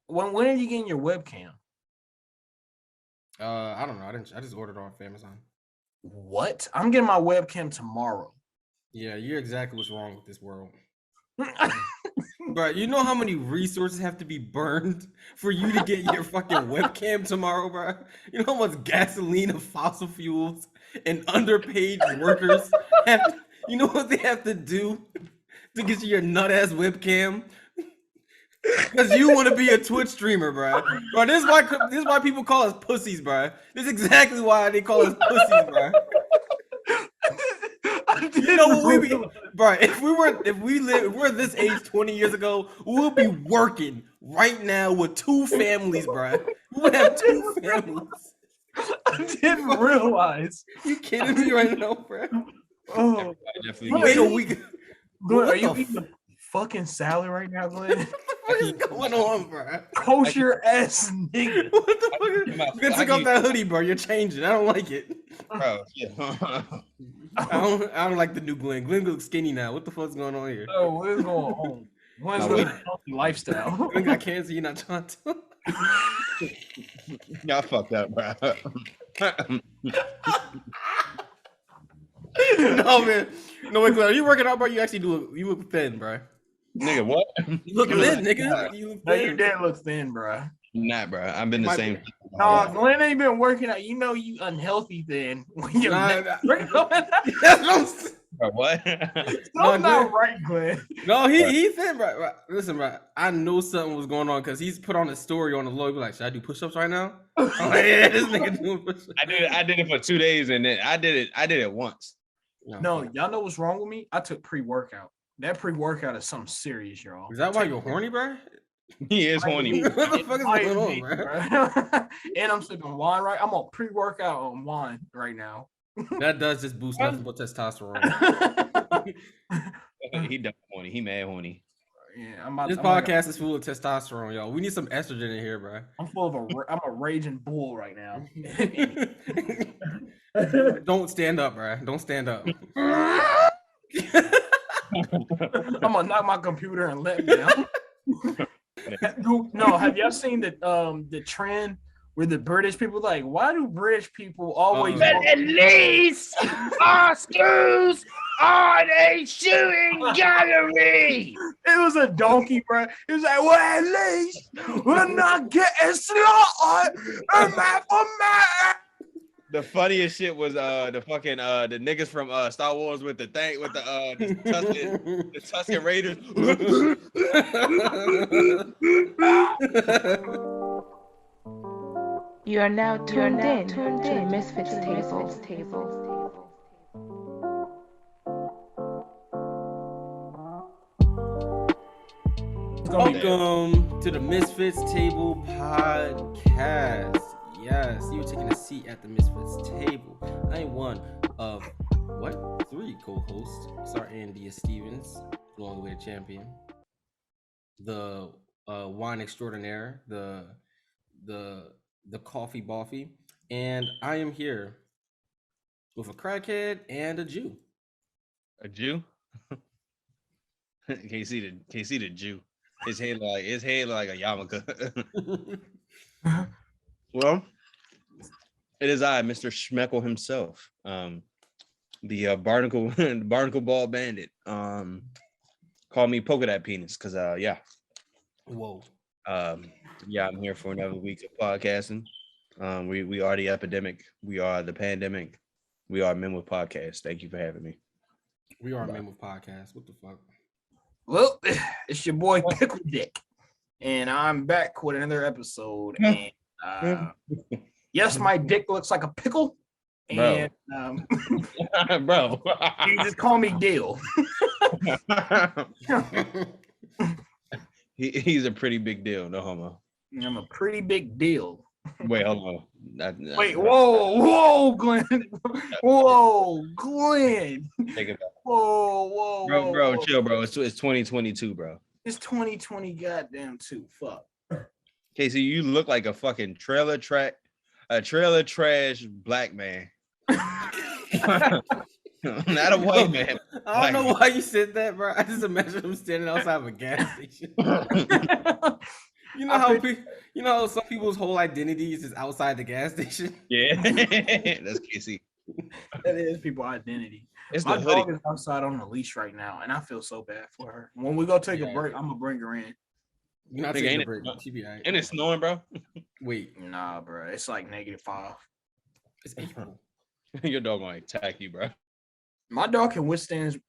When are you getting your webcam? I don't know. I just ordered off Amazon. What? I'm getting my webcam tomorrow. Yeah, you're exactly what's wrong with this world. Bro, you know how many resources have to be burned for you to get your fucking webcam tomorrow, bro? You know how much gasoline and fossil fuels and underpaid workers have to, you know what they have to do to get you your nut ass webcam? Because you want to be a Twitch streamer, bro. Bro, this is why people call us pussies, bro. This is exactly why they call us pussies, bro. You know what we be, bro? If we're this age 20 years ago, we'll be working right now with 2 families, bro. We would have 2 families. I didn't realize. You kidding me right now, bro? Oh, wait a week. Glenn, are you eating a fucking salad right now, Glenn? What is going on, bro? Kosher ass nigga. What the fuck? You gotta take off that hoodie, bro. You're changing. I don't like it, bro. Yeah. I don't like the new Glenn. Glenn looks skinny now. What the fuck's going on here? Oh, what is going on? Glenn's living a healthy lifestyle. Glenn got cancer. You're not trying to. Y'all fucked up, bro. No, man. No, wait, Glenn. Are you working out, bro? You actually do. You look thin, bro. Nigga, what? You look thin, nigga. You look thin. You did look thin, bro. Nah, bro. I've been the same. No, Glenn ain't been working out. You know you unhealthy thin. When you're what? Not right, Glenn. No, he thin, bro. Listen, bro. I know something was going on because he's put on a story on the low. He be like, should I do push-ups right now? I'm like, yeah, this nigga doing push-ups. I did it for 2 days and then I did it once. No, y'all know what's wrong with me? I took pre-workout. That pre-workout is something serious, y'all. Is that why you're horny, bro? He is horny. What the fuck is going on, bro? And I'm sipping wine, right? I'm on pre-workout on wine right now. That does just boost nothing but testosterone. He done horny. He mad horny. Yeah, this podcast is full of testosterone, y'all. We need some estrogen in here, bro. I'm I'm a raging bull right now. Don't stand up, bro. Don't stand up. I'm gonna knock my computer and let me down. No, have y'all seen the trend where the British people like, why do British people always at least Oscars are a shooting gallery? It was a donkey, bro. It was like, well, at least we're not getting slaughtered. The funniest shit was the fucking the niggas from Star Wars with the thing with the Tusken Raiders. You are now tuned in to the MisFits table. Welcome to the MisFits Table podcast. Yes, you're taking a seat at the MisFits table. I am one of 3 co-hosts. Sir Andy Stevens, along the way champion, the wine extraordinaire, the coffee boffy, and I am here with a crackhead and a Jew. A Jew? Can't see the Jew. His head like a yarmulke. Well, it is I, Mr. Schmeckle himself, the barnacle ball bandit. Call me Polka Dot Penis, cause yeah. Whoa. Yeah, I'm here for another week of podcasting. We are the epidemic. We are the pandemic. We are Men with Podcasts. Thank you for having me. We are Men with Podcasts. What the fuck? Well, it's your boy Pickle Dick, and I'm back with another episode. And yes, my dick looks like a pickle, and bro, you just call me Dill. He's a pretty big deal, no homo. I'm a pretty big deal. Wait, hold on. Wait, whoa, Glenn. Whoa, Glenn. Take it back. Whoa. Bro, chill, bro. It's 2022, bro. It's 2020, goddamn too. Fuck. Casey, you look like a fucking trailer trash black man. Not a white man. I don't know why you said that, bro. I just imagine him standing outside of a gas station. You know how you know how some people's whole identities is outside the gas station. Yeah, that's Casey. That is people's identity. It's My the hoodie. dog is outside on the leash right now, and I feel so bad for her. When we go take a break, I'm gonna bring her in. You're not Nigga, taking ain't a it- break. She be all right. And it's snowing, bro. Wait, Nah, bro, it's like -5. it's April. Your dog gonna attack you, bro. My dog can withstand.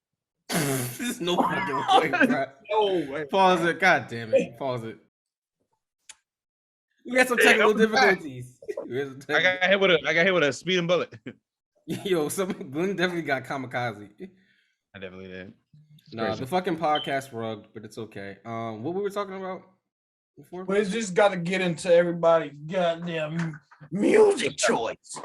There's no fucking way, bro. No way. Pause it. God damn it. Pause it. We had some technical difficulties. I got hit with a speeding bullet. Yo, Glenn definitely got kamikaze. I definitely did. Nah, crazy. the fucking podcast rugged, but it's okay. What we were talking about before? But it's just got to get into everybody's goddamn music choice.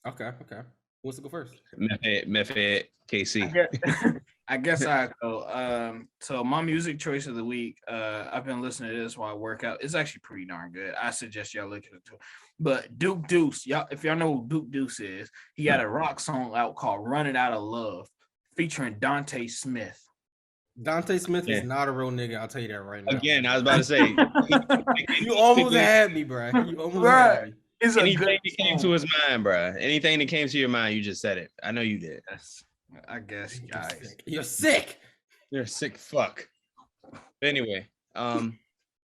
Okay. Who wants to go first? Method, KC. I guess I go. So my music choice of the week. I've been listening to this while I work out. It's actually pretty darn good. I suggest y'all look into it. But Duke Deuce, y'all, if y'all know who Duke Deuce is, he got a rock song out called "Running Out of Love," featuring Dante Smith. Dante Smith is not a real nigga. I'll tell you that right now. Again, I was about to say. You almost had me, bro. You almost had me. It's a Anything good that came song. to his mind, bro. Anything that came to your mind, you just said it. I know you did. I guess, guys. You're sick. You're a sick fuck. Anyway,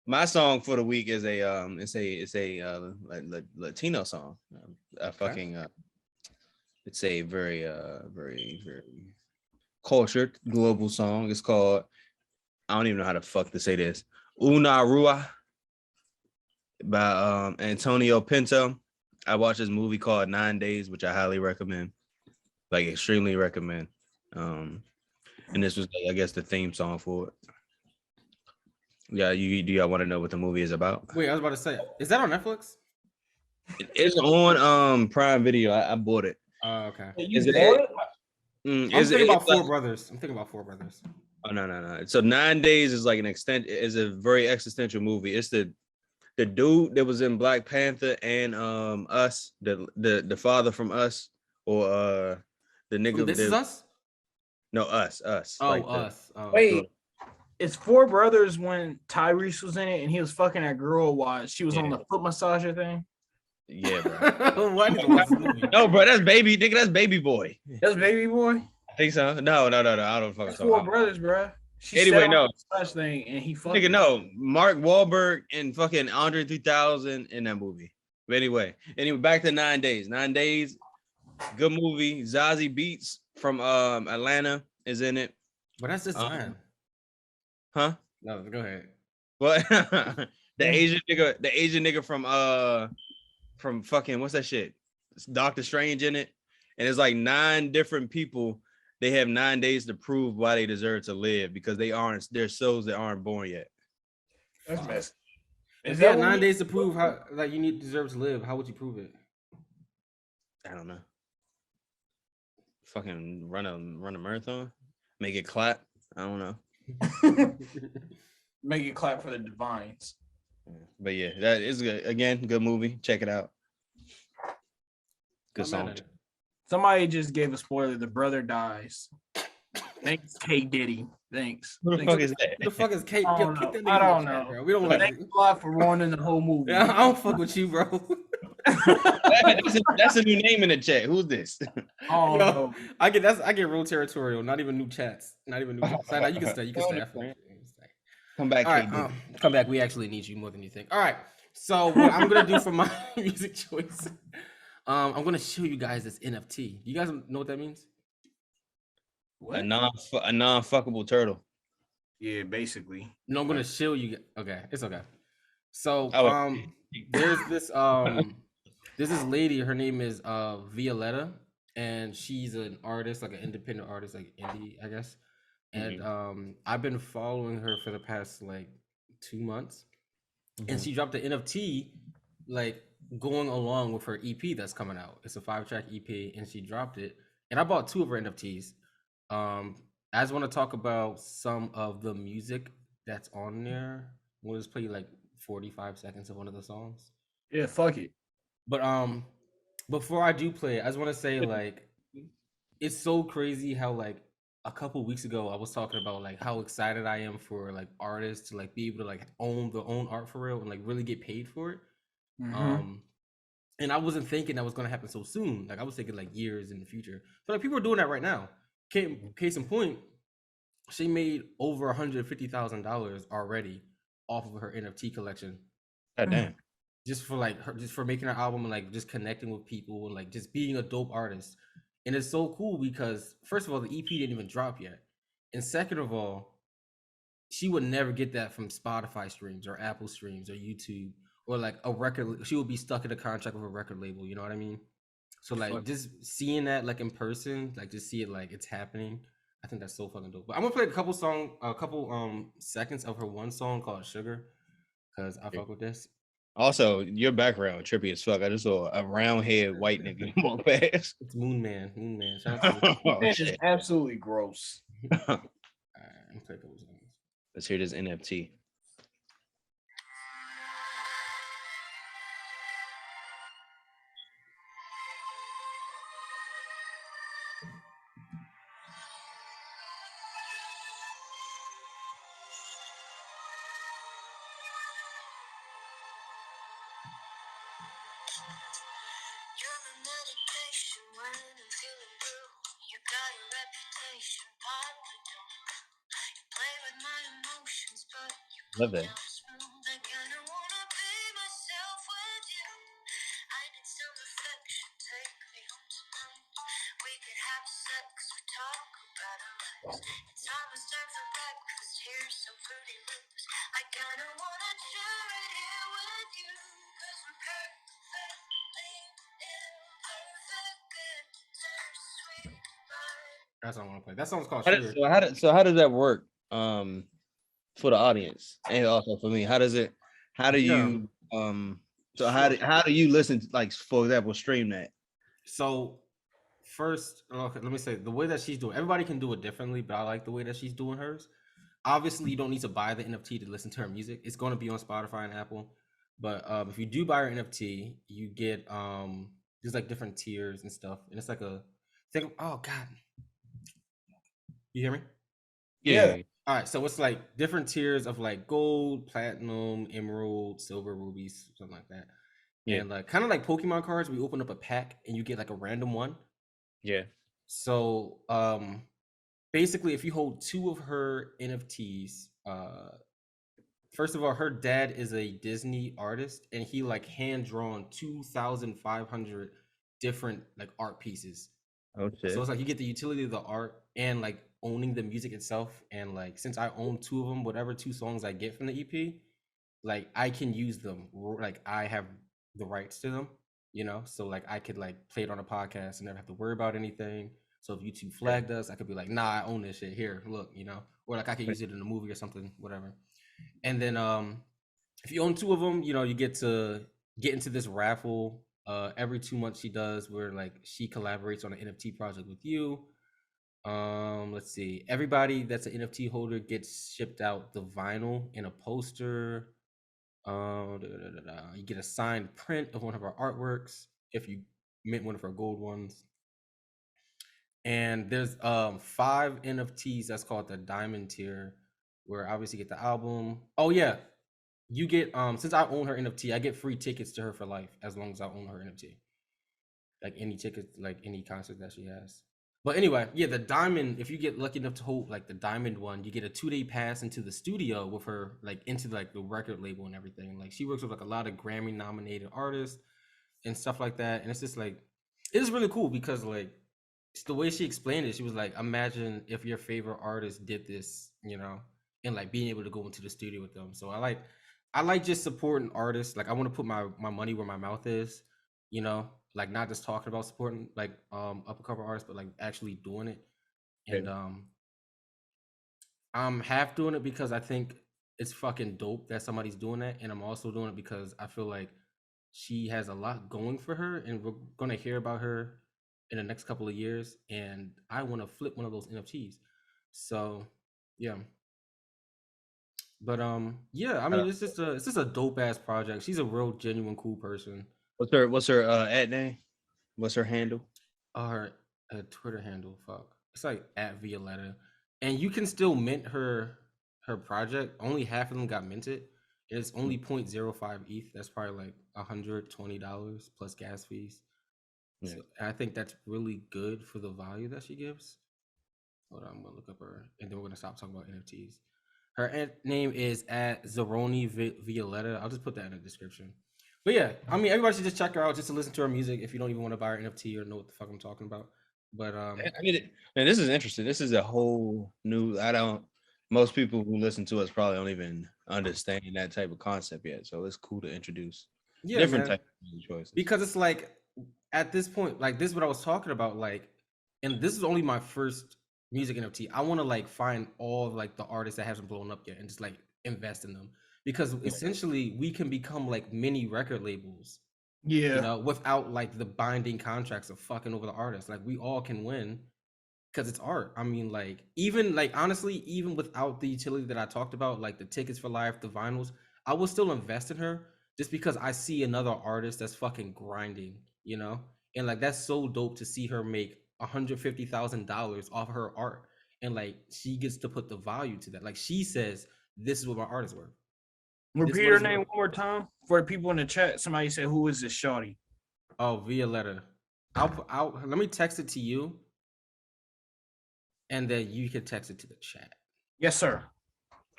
my song for the week is it's a Latino song. It's a very very cultured global song. It's called, I don't even know how the fuck to say this. Una Rua by Antonio Pinto. I watched this movie called 9 Days, which I highly recommend. Like extremely recommend. And this was, I guess, the theme song for it. Yeah, do y'all want to know what the movie is about? Wait, I was about to say, is that on Netflix? It's on Prime Video. I bought it. Oh, okay. Is it? I'm thinking about Four Brothers. I'm thinking about Four Brothers. Oh no. So 9 Days is like is a very existential movie. It's the dude that was in Black Panther and Us, the father from Us, or the nigga. This is Us? No, Us. Oh, like Us. Oh. Wait, it's Four Brothers when Tyrese was in it and he was fucking that girl while she was on the foot massager thing. Yeah, bro. Why did you watch the movie? No, bro, that's baby. Nigga, that's Baby Boy. That's Baby Boy. I think so. No. I don't fucking. Four Brothers, bro. She Anyway, no. Such thing and he fucking. Nigga, no. Mark Wahlberg and fucking Andre 3000 in that movie. But anyway, back to 9 Days. 9 Days, good movie. Zazie Beetz from Atlanta is in it. But that's just time. Huh? No, go ahead. What? the Asian nigga from fucking what's that shit? It's Doctor Strange in it. And it's like 9 different people. They have 9 days to prove why they deserve to live because they're souls that aren't born yet. That's messed. If you had 9 days to prove how like you deserve to live, how would you prove it? I don't know. Fucking run a marathon, make it clap. I don't know. Make it clap for the divines. But yeah, that is good. Again, good movie. Check it out. Good song. Somebody just gave a spoiler. The brother dies. Thanks, K Diddy. Thanks. Who the fuck is that? Who the fuck is Kate? I don't know. Bro. We don't like Thanks a lot for ruining the whole movie. Yeah, I don't fuck with you, bro. That's a new name in the chat. Who's this? Oh, no. I get real territorial. Not even new chats. Not even new chats. You can stay. You can stay. Come back. All right, come back. We actually need you more than you think. All right. So what I'm gonna do for my music choice, I'm gonna show you guys this NFT. You guys know what that means? What? A non-fuckable turtle. Yeah, basically. No, I'm gonna show you. Okay, it's okay. So there's this lady. Her name is Violetta, and she's an artist, like an independent artist, like indie, I guess. And I've been following her for the past like 2 months, and she dropped an NFT like going along with her EP that's coming out. It's a 5-track EP, and she dropped it. And I bought 2 of her NFTs. I just want to talk about some of the music that's on there. We'll just play like 45 seconds of one of the songs. Yeah, fuck it. But before I do play it, I just want to say like it's so crazy how like a couple weeks ago I was talking about like how excited I am for like artists to like be able to like own their own art for real and like really get paid for it. Um and I wasn't thinking that was gonna happen so soon. Like I was thinking like years in the future. But like people are doing that right now. Case in point, she made over $150,000 already off of her NFT collection. God damn. Just for like her, just for making her album and like just connecting with people and like just being a dope artist. And it's so cool because first of all, the EP didn't even drop yet. And second of all, she would never get that from Spotify streams or Apple streams or YouTube or like a record. She would be stuck in a contract with a record label. You know what I mean? So like just seeing that like in person, like just see it like it's happening. I think that's so fucking dope. But I'm gonna play a couple seconds of her one song called Sugar, because I fuck with this. Also, your background trippy as fuck. I just saw a round head white nigga walk past. It's Moon Man. Moon Man. Shout out to Oh, It's shit. absolutely gross. Alright, I'm gonna play a couple songs. Let's hear this NFT. You're my medication when I'm feeling blue. You got a reputation, partly don't. You play with my emotions, but you Love go that. down smooth. I kinda wanna be myself with you. I need some affection, take me home tonight. We could have sex, we talk about our lives. It's almost time for breakfast, here's some fruity loops. I kinda wanna share it here with you, 'cause we're perfectly imperfect, bittersweet vibes. That's what I want to play. That song's called How Sugar. does that work? For the audience and also for me. How do you so how do you listen to, like, for example, stream that? So first, okay, let me say the way that she's doing. Everybody can do it differently, but I like the way that she's doing hers. Obviously, you don't need to buy the NFT to listen to her music. It's going to be on Spotify and Apple. But if you do buy her NFT, you get there's like different tiers and stuff, and it's like a thing. Oh God, you hear me? Yeah. All right, so it's like different tiers of like gold, platinum, emerald, silver, rubies, something like that. Yeah. And like kind of like Pokemon cards, we open up a pack and you get like a random one. Yeah. So basically if you hold 2 of her NFTs, first of all, her dad is a Disney artist and he like hand drawn 2,500 different like art pieces. Oh shit. So it's like you get the utility of the art and like owning the music itself. And like since I own 2 of them, whatever 2 songs I get from the EP, like I can use them. Like I have the rights to them, you know. So like I could like play it on a podcast and never have to worry about anything. So if YouTube flagged us, I could be like, nah, I own this shit. Here, look, you know. Or like I could use it in a movie or something, whatever. And then if you own 2 of them, you know, you get to get into this raffle every 2 months she does where like she collaborates on an NFT project with you. Let's see. Everybody that's an NFT holder gets shipped out the vinyl in a poster. You get a signed print of one of our artworks if you mint one of our gold ones. And there's 5 NFTs that's called the diamond tier, where obviously you get the album. Oh yeah, you get since I own her NFT, I get free tickets to her for life as long as I own her NFT. Like any tickets, like any concert that she has. But anyway, yeah, the diamond, if you get lucky enough to hold like the diamond one, you get a 2-day pass into the studio with her, like into like the record label and everything. Like she works with like a lot of Grammy nominated artists and stuff like that. And it's just like, it's really cool because like it's the way she explained it, she was like, imagine if your favorite artist did this, you know, and like being able to go into the studio with them. So I like just supporting artists. Like I want to put my money where my mouth is, you know, like not just talking about supporting like up and cover artists, but like actually doing it. And I'm half doing it because I think it's fucking dope that somebody's doing that, and I'm also doing it because I feel like she has a lot going for her, and we're gonna hear about her in the next couple of years, and I want to flip one of those NFTs. So yeah. But yeah, I mean it's just a dope ass project. She's a real genuine cool person. What's her ad name? What's her handle? Her Twitter handle, fuck. It's like at Violetta, and you can still mint her project. Only half of them got minted, and it's only 0.05 ETH. That's probably like $120 plus gas fees. Yeah. So I think that's really good for the value that she gives. Hold on, I'm gonna look up her, and then we're gonna stop talking about NFTs. Her name is at Zironi Violetta. I'll just put that in the description. But yeah, I mean, everybody should just check her out just to listen to her music if you don't even want to buy her NFT or know what the fuck I'm talking about. But I mean, and this is interesting. This is a whole new. Most people who listen to us probably don't even understand that type of concept yet. So it's cool to introduce different type of music choices. Because it's like at this point, like this is what I was talking about. Like, and this is only my first music NFT. I want to like find all like the artists that haven't blown up yet and just like invest in them. Because essentially we can become like mini record labels. Yeah. You know, without like the binding contracts of fucking over the artists. Like we all can win because it's art. I mean, like even like honestly, even without the utility that I talked about, like the tickets for life, the vinyls, I will still invest in her just because I see another artist that's fucking grinding, you know? And like that's so dope to see her make $150,000 off of her art. And like she gets to put the value to that. Like she says, this is what my art is worth. Repeat her name one more time for the people in the chat. Somebody said, "Who is this shawty?" Oh, Violetta. I'll let me text it to you, and then you can text it to the chat. Yes, sir.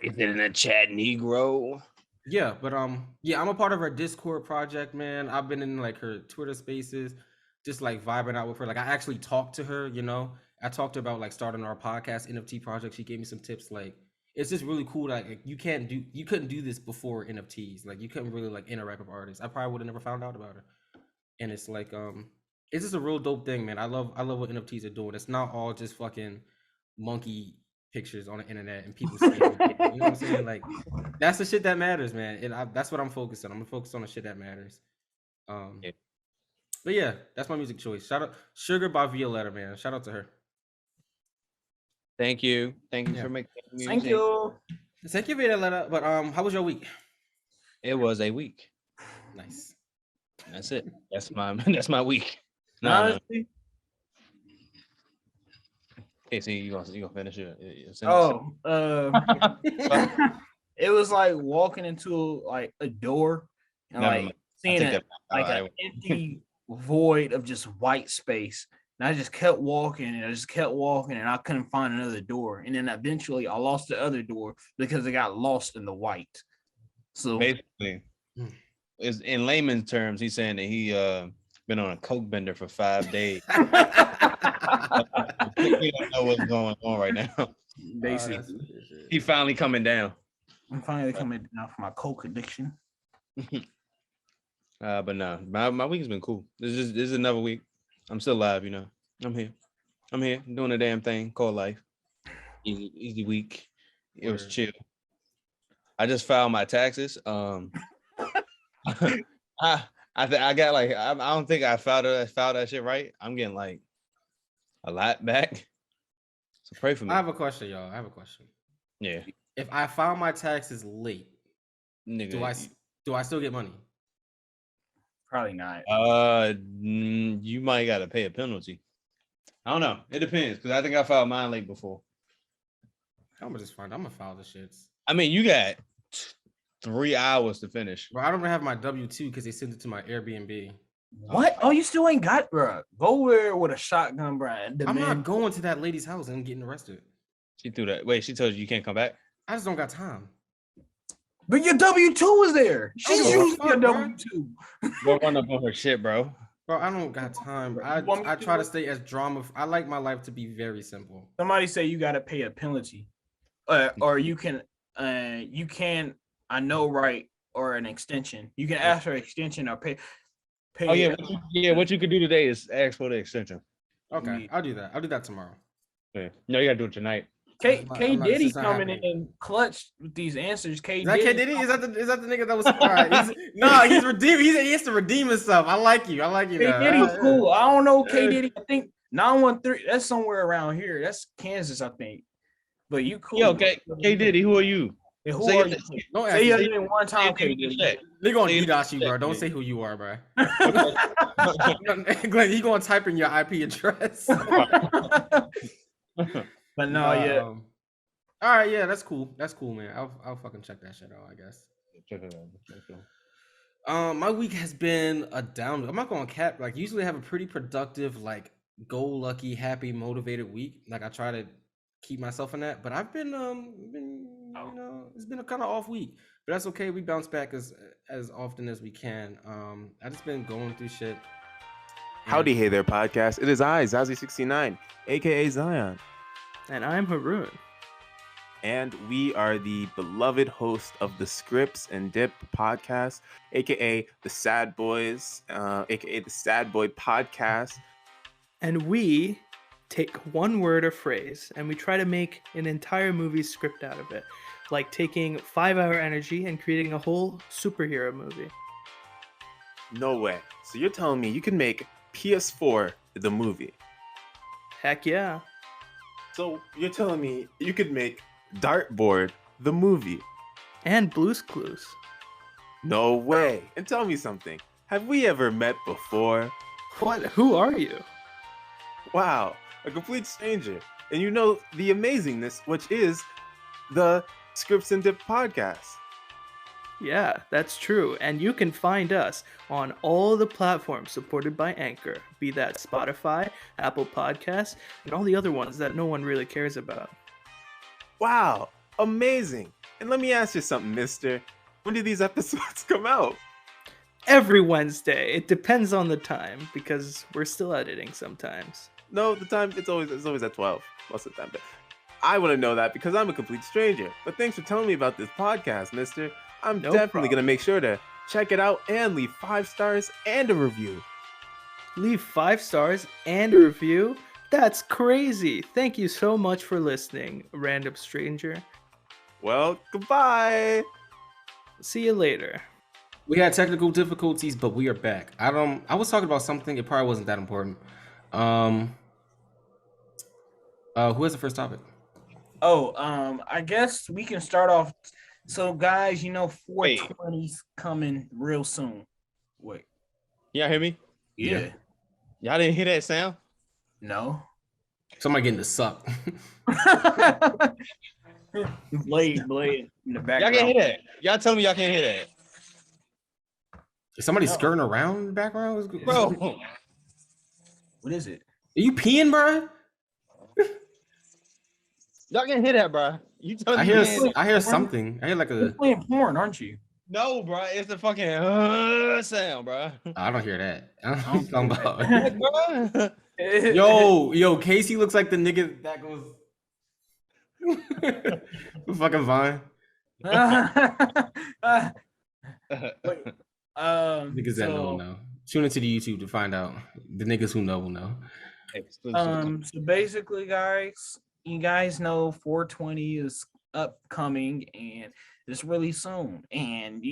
Is it in the chat, Negro? Yeah, but yeah, I'm a part of her Discord project, man. I've been in like her Twitter Spaces, just like vibing out with her. Like I actually talked to her, you know. I talked about like starting our podcast NFT project. She gave me some tips. Like it's just really cool. Like you couldn't do this before NFTs. Like you couldn't really like interact with artists. I probably would have never found out about her. And it's like it's just a real dope thing, man. I love what NFTs are doing. It's not all just fucking monkey pictures on the internet and people scamming people. You know what I'm saying? Like that's the shit that matters, man. And that's what I'm focused on. I'm focused on the shit that matters. Yeah. But yeah, that's my music choice. Shout out Sugar by Violetta, man. Shout out to her. Thank you for making music. Thank you. Thank you, Violetta. But how was your week? It was a week. Nice. That's it. That's my week. No. Honestly. Okay, so you gonna finish your sentence? Oh, it was like walking into like a door and like seeing it like an empty void of just white space. And I just kept walking and I couldn't find another door. And then eventually I lost the other door because it got lost in the white. So basically, is in layman's terms, he's saying that he been on a coke bender for 5 days. We don't know what's going on right now. Basically, he finally coming down. I'm finally coming down from my coke addiction. But no, my week has been cool. This is another week. I'm still alive, you know. I'm here. I'm doing a damn thing called life. Easy week. It was chill. I just filed my taxes. I got like I don't think I filed that shit right. I'm getting like a lot back. So pray for me. I have a question, y'all. Yeah. If I file my taxes late, Nigga, do I still get money? Probably not. You might gotta pay a penalty. I don't know. It depends because I think I filed mine late before. I'm gonna file the shits. I mean, you got 3 hours to finish. Bro, I don't have my W-2 because they sent it to my Airbnb. What? Oh, you still ain't got, bro? Go there with a shotgun, bro. I'm not going to that lady's house and getting arrested. She threw that. Wait, she told you can't come back? I just don't got time. But your W-2 is there. She's using your bro. W-2. Go run up on her shit, bro. Bro, I don't got time. I try to stay as drama. I like my life to be very simple. Somebody say you got to pay a penalty, or you can, I know, right, or an extension. You can ask for an extension or pay. Oh yeah, what you could do today is ask for the extension. Okay, I'll do that. I'll do that tomorrow. Yeah. No, you gotta do it tonight. K Diddy coming in clutch with these answers. Is that K Diddy? Is that the nigga that was? Right. He's redeeming. He has to redeem himself. I like you. K Diddy cool. I don't know K Diddy. I think 913. That's somewhere around here. That's Kansas, I think. But you cool. Yo, K Diddy, who are you? Yeah, who are you? Don't say your ask name one time, K Diddy. They're gonna DDoS you, bro. Don't say who you are, bro. Glenn, he gonna type in your IP address. But no, yeah. All right, yeah, that's cool. That's cool, man. I'll fucking check that shit out, I guess. Check it out. My week has been a down. I'm not going to cap. Like, usually I have a pretty productive, like, go-lucky, happy, motivated week. Like, I try to keep myself in that. But I've been it's been a kind of off week. But that's okay. We bounce back as often as we can. I just been going through shit. Howdy, hey there, podcast. It is I, Zazie69, aka Zion, And I'm Haroon. and we are the beloved host of the Scripts and Dip podcast, aka the Sad Boys, aka the Sad Boy podcast. And we take one word or phrase and we try to make an entire movie script out of it. Like taking 5-hour energy and creating a whole superhero movie. No way. So you're telling me you can make PS4 the movie? Heck yeah. So you're telling me you could make Dartboard the movie? And Blue's Clues. No way. And tell me something. Have we ever met before? What? Who are you? Wow, a complete stranger. And you know the amazingness, which is the Scripts and Dip podcast. Yeah, that's true. And you can find us on all the platforms supported by Anchor, be that Spotify, Apple Podcasts, and all the other ones that no one really cares about. Wow, amazing. And let me ask you something, mister. When do these episodes come out? Every Wednesday. It depends on the time because we're still editing sometimes. No, the time, it's always at 12 most of the time. But I want to know that because I'm a complete stranger. But thanks for telling me about this podcast, mister. I'm No definitely problem. going to make sure to check it out and leave 5 stars and a review. Leave 5 stars and a review? That's crazy. Thank you so much for listening, random stranger. Well, goodbye. See you later. We had technical difficulties, but we are back. I was talking about something. It probably wasn't that important. Who has the first topic? I guess we can start off. So, guys, 420's coming real soon. Wait. Y'all hear me? Yeah. Y'all didn't hear that sound? No. Somebody getting the suck. Blade in the Y'all background. can't hear that. Y'all tell me y'all can't hear that. Is somebody No. skirting around in the background? What's good? Bro, What is it? Are you peeing, bro? y'all can't hear that, bro. You tell me I you hear can't- I hear something. I hear like You're a. playing porn, aren't you? No, bro. It's the fucking sound, bro. I don't hear that. I don't know what you're talking about. Bro. Yo, Casey looks like the nigga that goes. Fucking Vine. Niggas that know will know. Tune into the YouTube to find out. The niggas who know will know. So basically, guys, you guys know 420 is upcoming and it's really soon. And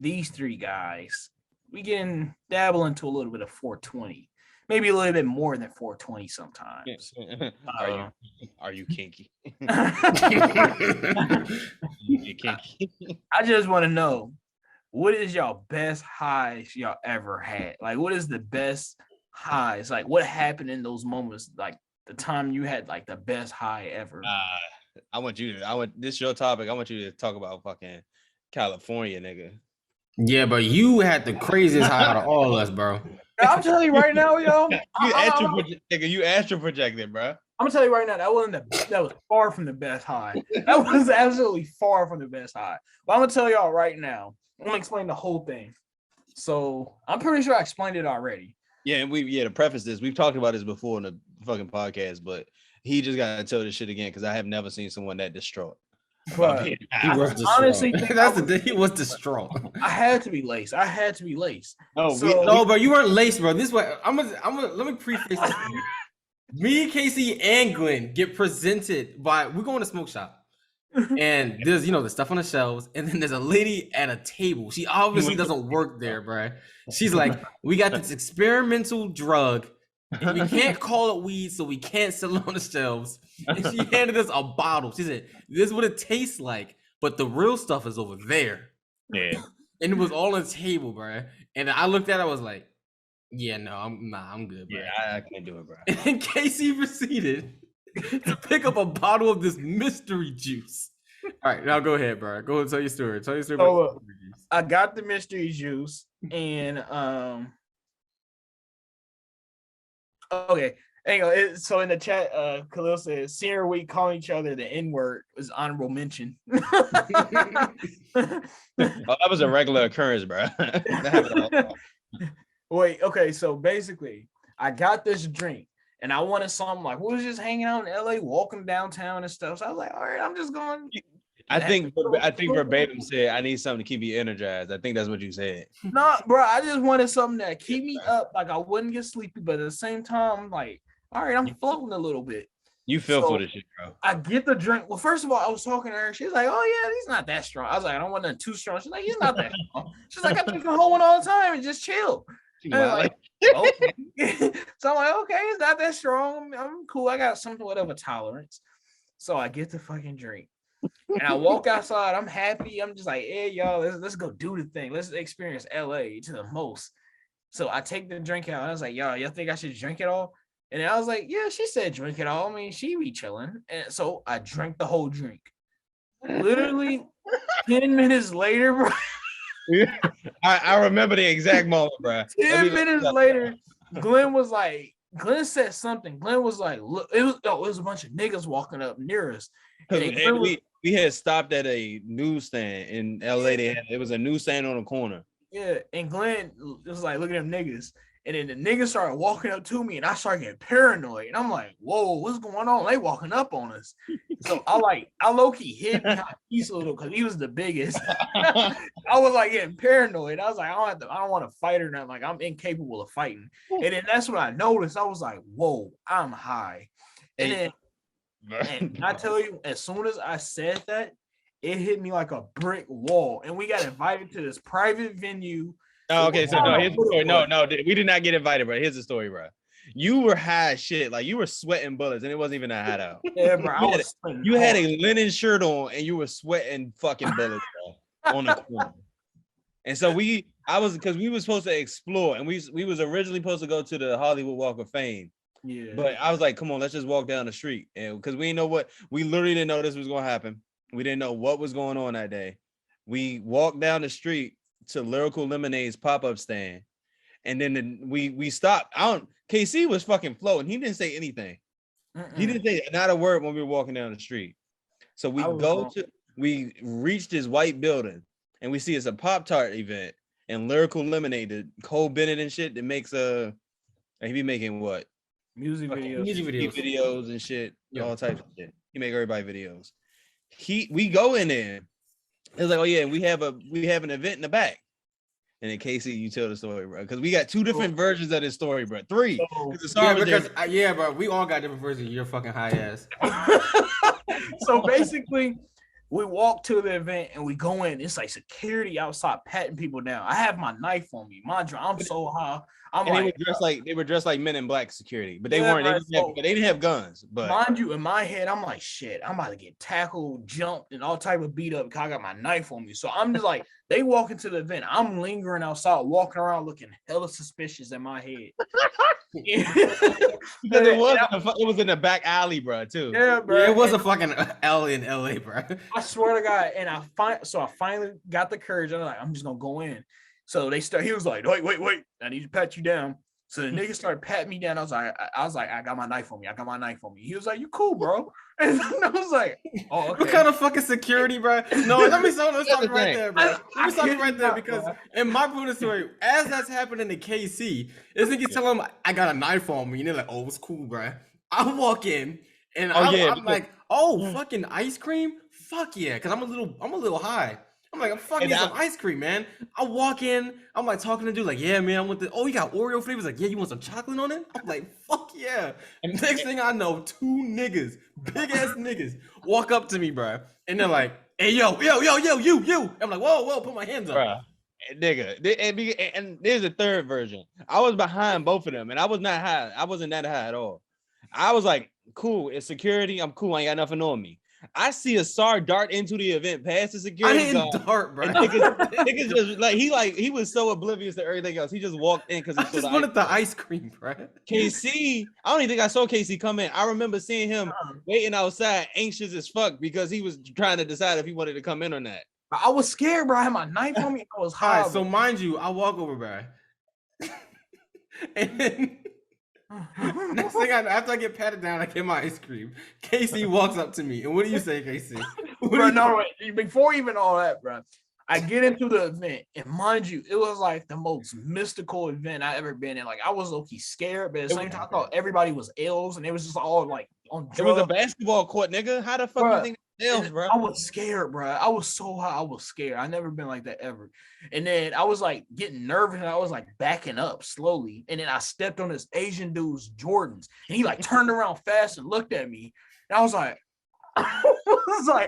these three guys, we can dabble into a little bit of 420, maybe a little bit more than 420 sometimes. Are you kinky? I You kinky? just want to know, what is y'all best highs y'all ever had? Like, what is the best highs? Like, what happened in those moments? Like, the time you had like the best high ever. This is your topic. I want you to talk about fucking California, nigga. Yeah, but you had the craziest high out of all of us, bro. I'm telling you right now, yo. You astro projected, bro. I'm gonna tell you right now, that was far from the best high. That was absolutely far from the best high. But I'm gonna tell y'all right now. I'm gonna explain the whole thing. So I'm pretty sure I explained it already. Yeah, and to preface this, we've talked about this before in the fucking podcast, but he just gotta tell this shit again because I have never seen someone that distraught. But He was distraught. honestly, That's the thing. He was distraught. I had to be laced. No, So- No, bro, you weren't laced, bro. This way, I'm gonna let me preface this. Me, Casey, and Glenn get presented by. We're going to smoke shop, and there's the stuff on the shelves, and then there's a lady at a table. She obviously doesn't work there, bro. She's like, we got this experimental drug, and we can't call it weed, so we can't sell it on the shelves. And she handed us a bottle. She said, "This is what it tastes like, but the real stuff is over there." Yeah. And it was all on the table, bro. And I looked at it, I was like, Yeah, no, I'm good, bro. Yeah, I can't do it, bro. And Casey proceeded to pick up a bottle of this mystery juice. All right, now go ahead, bro. Go and tell your story. Tell your story about the mystery juice. I got the mystery juice and okay. Anyway, so in the chat, Khalil says senior week calling each other the N-word was honorable mention. Oh, that was a regular occurrence, bro. That happened all the time. Wait, okay, so basically, I got this drink and I wanted something like we was just hanging out in LA, walking downtown and stuff. So I was like, all right, I'm just going. I think verbatim said, I need something to keep you energized. I think that's what you said. No, bro, I just wanted something that keep me up, like I wouldn't get sleepy, but at the same time, I'm like, all right, I'm floating a little bit. You feel So, for this shit, bro. I get the drink. Well, first of all, I was talking to her. She was like, oh, yeah, he's not that strong. I was like, I don't want nothing too strong. She's like, he's not that strong. She's like, I drink the whole one all the time and just chill. And I'm like, okay. So I'm like, okay, it's not that strong. I'm cool. I got something of a tolerance. So I get the fucking drink. And I walk outside. I'm happy. I'm just like, hey, y'all, let's go do the thing. Let's experience LA to the most. So I take the drink out. And I was like, y'all think I should drink it all? And I was like, yeah, she said drink it all. I mean, she be chilling. And so I drank the whole drink. Literally 10 minutes later, bro. I remember the exact moment, bro. 10 minutes later, Glenn said something. Glenn was like, look, it was a bunch of niggas walking up near us. And we had stopped at a newsstand in LA. It was a newsstand on the corner. Yeah, and Glenn was like, look at them niggas. And then the niggas started walking up to me and I started getting paranoid. And I'm like, whoa, what's going on? They walking up on us. So I low-key hid behind Peace a little because he was the biggest. I was like getting paranoid. I was like, I don't want to fight or nothing. Like I'm incapable of fighting. And then that's when I noticed. I was like, whoa, I'm high. And I tell you, as soon as I said that, it hit me like a brick wall. And we got invited to this private venue. Oh, okay, so no, here's the story. No, we did not get invited, bro. Here's the story, bro. You were high as shit, like you were sweating bullets, and it wasn't even that hot out. Yeah, bro. You had a linen shirt on, and you were sweating fucking bullets, bro, on the corner. And so because we were supposed to explore, and we was originally supposed to go to the Hollywood Walk of Fame. Yeah. But I was like, come on, let's just walk down the street, and because we literally didn't know this was gonna happen. We didn't know what was going on that day. We walked down the street to Lyrical Lemonade's pop-up stand, and then we stopped. KC was fucking floating. He didn't say anything. He didn't say not a word when we were walking down the street. So we reached this white building, and we see it's a Pop-Tart event and Lyrical Lemonade, the Cole Bennett and shit that makes he be making what? Music videos and shit, all types of shit. He make everybody videos. We go in there. It's like, oh yeah, we have an event in the back. And then Casey, you tell the story, bro, because we got two different versions of this story, bro. Three. Bro, we all got different versions of your fucking high ass. So basically, we walk to the event and we go in. It's like security outside patting people down. I have my knife on me. I'm so high. They were dressed like Men in Black security, but they weren't. They didn't have guns. But mind you, in my head, I'm like, shit, I'm about to get tackled, jumped, and all type of beat up because I got my knife on me. So I'm just like, they walk into the event. I'm lingering outside, walking around, looking hella suspicious in my head. Because it was in the back alley, bro, too. Yeah, bro. Yeah, it was a fucking L in LA, bro. I swear to God. And I finally got the courage. I'm like, I'm just gonna go in. So he was like, wait, I need to pat you down. So the nigga started patting me down. I was like, I got my knife on me. He was like, you cool, bro? And I was like, oh, okay. What kind of fucking security, bro? No, let me stop you right there, bro. Let me stop you right there because in my point of story, as that's happening to KC, this nigga tell him I got a knife on me, and they're like, oh, it's cool, bro. I walk in and I'm like, oh, fucking ice cream? Fuck yeah, because I'm a little high. I'm like, I'm fucking some ice cream, man. I walk in, I'm like talking to dude, like, yeah, man, you got Oreo flavors? Like, yeah, you want some chocolate on it? I'm like, fuck yeah. And next thing I know, two niggas, big ass niggas, walk up to me, bro. And they're like, hey, yo, you. I'm like, whoa, put my hands up. Bruh, nigga, and there's a third version. I was behind both of them, and I was not high. I wasn't that high at all. I was like, cool, it's security. I'm cool. I ain't got nothing on me. I see a SAR dart into the event past the I security guard. didn't dart, bro. And niggas just he was so oblivious to everything else. He just walked in because I he saw just the wanted the ice cream, bro. KC. I don't even think I saw KC come in. I remember seeing him waiting outside, anxious as fuck, because he was trying to decide if he wanted to come in or not. I was scared, bro. I had my knife on me. I was All high. right, so mind you, I walk over, bro. And then next thing I know, after I get patted down, I get my ice cream. Casey walks up to me, and what do you say, Casey? Bro, no, wait. Before even all that, bro, I get into the event, and mind you, it was like the most mystical event I ever been in. Like I was low-key scared, but at the same time, I thought everybody was L's, and it was just all like on drugs. It was a basketball court, nigga. How the fuck Bruh, you think L's, bro? I was scared, bro. I was so high. I was scared. I never been like that ever. And then I was like getting nervous, and I was like backing up slowly. And then I stepped on this Asian dude's Jordans, and he like turned around fast and looked at me. And I was like,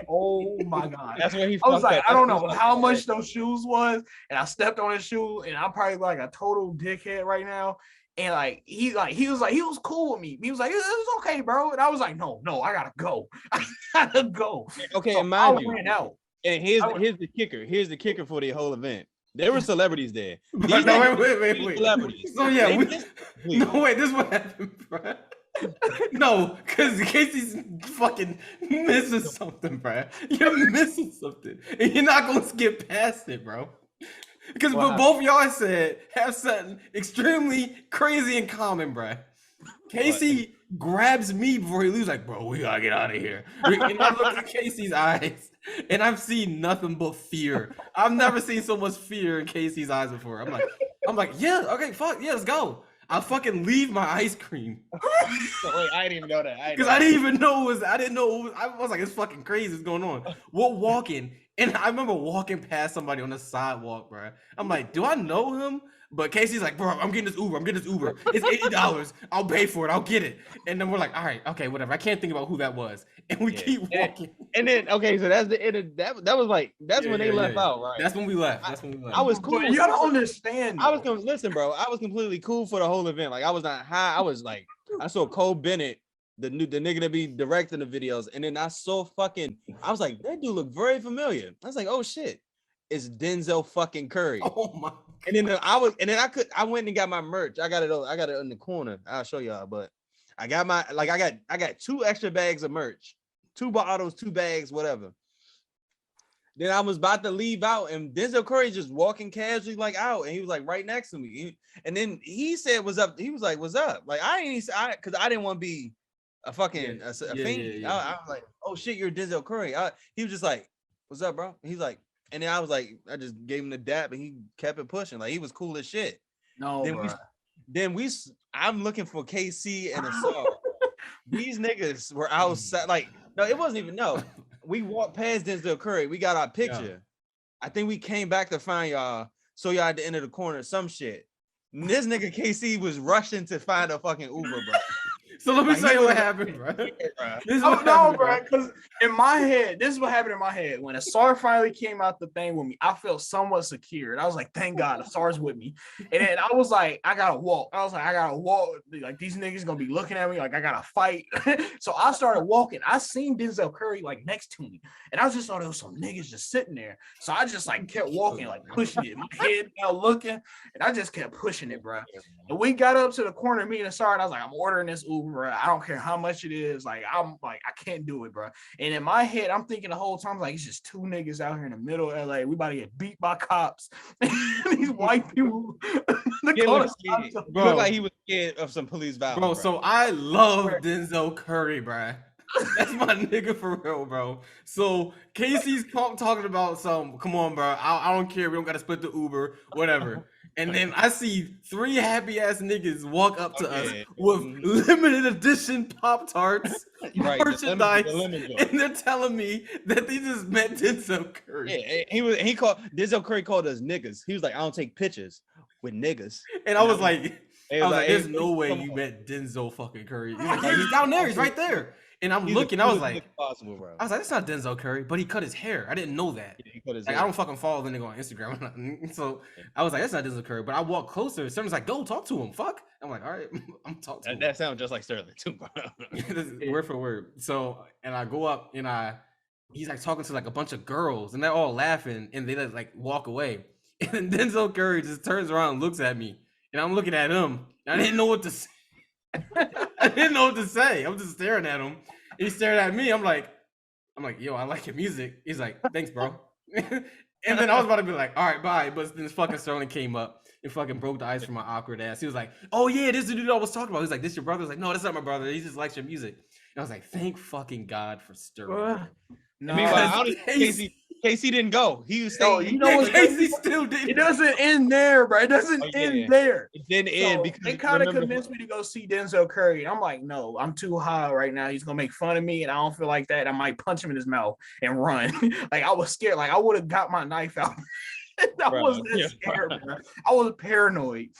oh my God. That's when he I was fucked like, up. I don't know how much those shoes was. And I stepped on his shoe, and I'm probably like a total dickhead right now. And he was cool with me. He was like, it was okay, bro. And I was like, no, I gotta go. I gotta go. Okay, So and mind I you, ran out. and here's the kicker. Here's the kicker for the whole event. There were celebrities there. But no, wait. Celebrities. So yeah, this is what happened, bro. No, because Casey's fucking missing something, bro. You're missing something, and you're not gonna skip past it, bro. Because both y'all have something extremely crazy in common, bro. Casey grabs me before he leaves, like, bro, we gotta get out of here. And I look at Casey's eyes, and I've seen nothing but fear. I've never seen so much fear in Casey's eyes before. I'm like, yeah, okay, fuck, yeah, let's go. I'll fucking leave my ice cream. Wait, I didn't even know that. Because I didn't even know it was, I was like, it's fucking crazy, what's going on? We're walking, and I remember walking past somebody on the sidewalk, bro. I'm like, do I know him? But Casey's like, bro, I'm getting this Uber. It's $80. I'll pay for it. I'll get it. And then we're like, all right, okay, whatever. I can't think about who that was. And we keep walking. And then, okay, so that's the end of that. That was like, when they left out, right? That's when we left. I was cool. You gotta understand. Listen, bro. I was completely cool for the whole event. Like, I was not high. I was like, I saw Cole Bennett, the nigga that be directing the videos, and then I saw I was like, that dude look very familiar. I was like, oh shit, it's Denzel fucking Curry. Oh my. And then I went and got my merch. I got it in the corner. I'll show y'all, but I got I got 2 extra bags of merch, 2 bottles, 2 bags, whatever. Then I was about to leave out, and Denzel Curry just walking casually like out, and he was like right next to me. And then he said, "What's up?" He was like, "What's up?" Like because I didn't want to be a fucking a fiend. I was like, "Oh shit, you're Denzel Curry." He was just like, "What's up, bro?" He's like. And then I was like, I just gave him the dap, and he kept it pushing. Like he was cool as shit. No, I'm looking for KC and Asar. These niggas were outside. Like, no, it wasn't even We walked past Denzel Curry. We got our picture. Yeah. I think we came back to find y'all. So y'all at the end of the corner, some shit. And this nigga KC was rushing to find a fucking Uber, bro. So let me tell you what happened, bro. Bro, because in my head, this is what happened in my head. When Asar finally came out the thing with me, I felt somewhat secure. And I was like, thank God, Asar's with me. And then I was like, I gotta walk. Like, these niggas gonna be looking at me like I gotta fight. So I started walking. I seen Denzel Curry like next to me. And I just thought there was some niggas just sitting there. So I just like kept walking, like pushing it. My head down looking. And I just kept pushing it, bro. And we got up to the corner, me and Asar, and I was like, I'm ordering this Uber. Bro, I don't care how much it is. Like, I'm like, I can't do it, bro. And in my head, I'm thinking the whole time, like, it's just 2 niggas out here in the middle of LA. We about to get beat by cops. These white people. Looked like he was scared of some police violence. Bro, so I love Denzel Curry, bro. That's my nigga for real, bro. So Casey's talking about come on, bro. I don't care. We don't got to split the Uber, whatever. And then I see 3 happy ass niggas walk up to us with limited edition Pop-Tarts, merchandise, and they're telling me that they just met Denzel Curry. Yeah, Denzel Curry called us niggas. He was like, I don't take pictures with niggas. And I was like, there's no way you met Denzel fucking Curry. He's like, he's down there, he's right there. And I'm looking, I was like, bro. I was like, that's not Denzel Curry, but he cut his hair. I didn't know that. Yeah, he cut his hair. I don't fucking follow the nigga on Instagram. So I was like, that's not Denzel Curry. But I walked closer. Someone's like, go talk to him. Fuck. I'm like, all right, I'm talking to him. That sounds just like Sterling too, bro. Word for word. So, and I go up and I he's like talking to like a bunch of girls, and they're all laughing, and they like walk away. And then Denzel Curry just turns around and looks at me, and I'm looking at him. And I didn't know what to say. I didn't know what to say. I'm just staring at him. He's staring at me. I'm like, yo, I like your music. He's like, thanks, bro. And then I was about to be like, all right, bye. But then Fucking Sterling came up and fucking broke the ice from my awkward ass. He was like, oh yeah, this is the dude I was talking about. He's like, this your brother? I was like, no, that's not my brother. He just likes your music. And I was like, thank fucking God for Sterling. No, Meanwhile, Casey didn't go. He was No, staying. you know what? Casey still didn't. It doesn't end there, bro. It doesn't end there. It didn't So end because they kind of convinced me to go see Denzel Curry. And I'm like, no, I'm too high right now. He's gonna make fun of me, and I don't feel like that. I might punch him in his mouth and run. Like I was scared. Like I would have got my knife out. I wasn't that scared, bro. I was paranoid.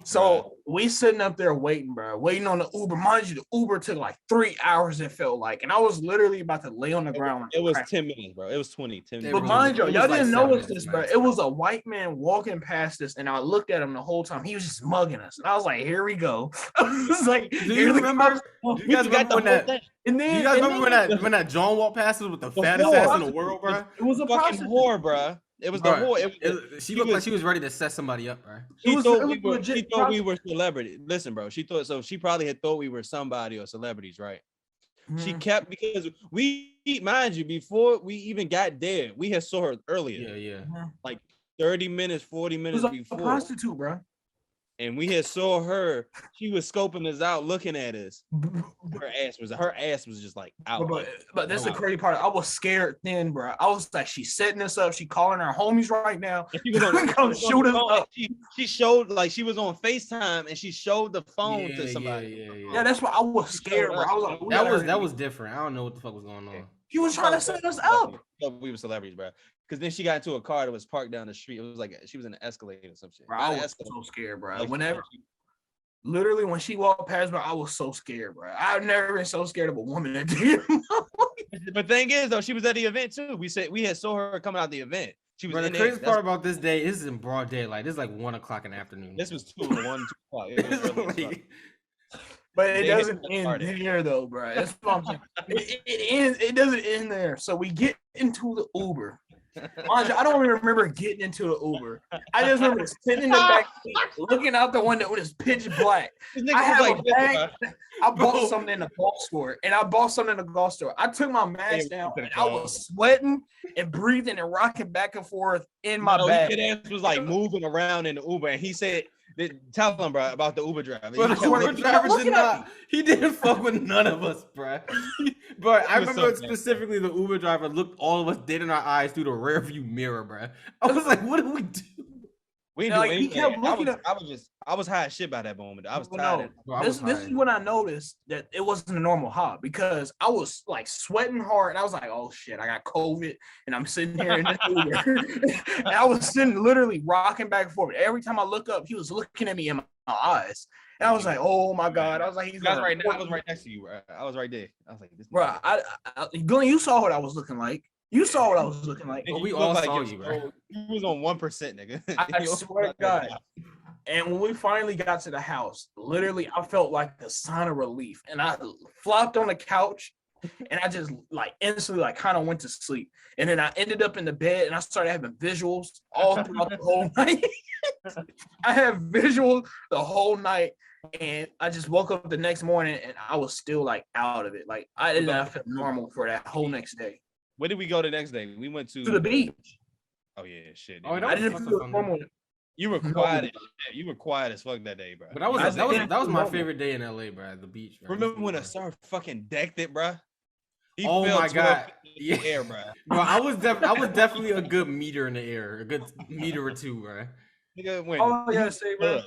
So we sitting up there waiting, bro, waiting on the Uber. Mind you, the Uber took like 3 hours, it felt like. And I was literally about to lay on the ground. It was 10 minutes, bro. It was 10 minutes. But mind you, y'all didn't notice this, bro. It was a white man walking past us, and I looked at him the whole time. He was just mugging us. And I was like, here we go. I was like, do you remember? Do you guys remember when that? And then, you guys remember when that John walked past us with the fattest ass in the world, bro? It was a fucking whore, bro. It was the whore. She looked like she was ready to set somebody up, bro. She thought we were celebrities. Listen, bro. She probably had thought we were somebody or celebrities, right? She kept, because we, mind you, before we even got there, we had saw her earlier. Yeah. Like 30 minutes, 40 minutes before. A prostitute, bro. And we had saw her. She was scoping us out, looking at us. Her ass was just like out. But that's the crazy part. I was scared then, bro. I was like, she's setting us up. She calling her homies right now. She was on, shoot us up. She showed, like, she was on FaceTime and she showed the phone to somebody. Yeah, that's why I was scared, bro. I was like, that was different. I don't know what the fuck was going on. She was trying to set us up. We were celebrities, bro. Because then she got into a car that was parked down the street. It was like she was in an Escalade or some shit. Bro, I was so scared, bro. Like, literally, when she walked past, bro, I was so scared, bro. I've never been so scared of a woman that did. But thing is, though, she was at the event too. We had saw her coming out the event. She was. Bro, the crazy part about this day, this is in broad daylight. This is like 1 o'clock in the afternoon. This was 2 o'clock. But it doesn't end there, though, bro. That's what I'm saying. It doesn't end there. So we get into the Uber. Mind you, I don't even remember getting into the Uber. I just remember sitting in the back seat, looking out the window when it's pitch black. I have a bag. I bought something in the golf store, I took my mask down, and I was sweating and breathing and rocking back and forth in my bag. His ass was like moving around in the Uber, and he said, "Tell him, bro, about the Uber driver." But the Uber driver did not. He didn't fuck with none of us, bro. But I remember specifically the Uber driver looked all of us dead in our eyes through the rear view mirror, bro. I was like, "What do we do?" We didn't do anything. He kept looking I was high as shit by that moment. I was tired. This is when I noticed that it wasn't a normal high, because I was like sweating hard, and I was like, "Oh shit, I got COVID," and I'm sitting here in the Uber, and I was sitting literally rocking back and forth. Every time I look up, he was looking at me in my eyes, and I was like, "Oh my god!" I was like, I was right next to you, bro. I was right there. I was like, "This." Bro, Glenn, you saw what I was looking like. You saw what I was looking like. Nigga, we all saw you, bro. You was on 1%, nigga. I swear to God. And when we finally got to the house, literally, I felt like a sign of relief. And I flopped on the couch, and I just like instantly like kind of went to sleep. And then I ended up in the bed, and I started having visuals all throughout the whole night. I had visuals the whole night. And I just woke up the next morning, and I was still like out of it. Like I did not feel normal for that whole next day. Where did we go the next day? We went to the beach. Oh yeah, shit. I didn't feel normal. You were quiet as shit. You were quiet as fuck that day, bro. But that was my favorite day in LA, bro. At the beach. Bro. Remember when a surf fucking decked it, bro? Oh my god, yeah, air, bro. Bro, I was definitely a good meter in the air, a good meter or two, bro. All I gotta say, bro.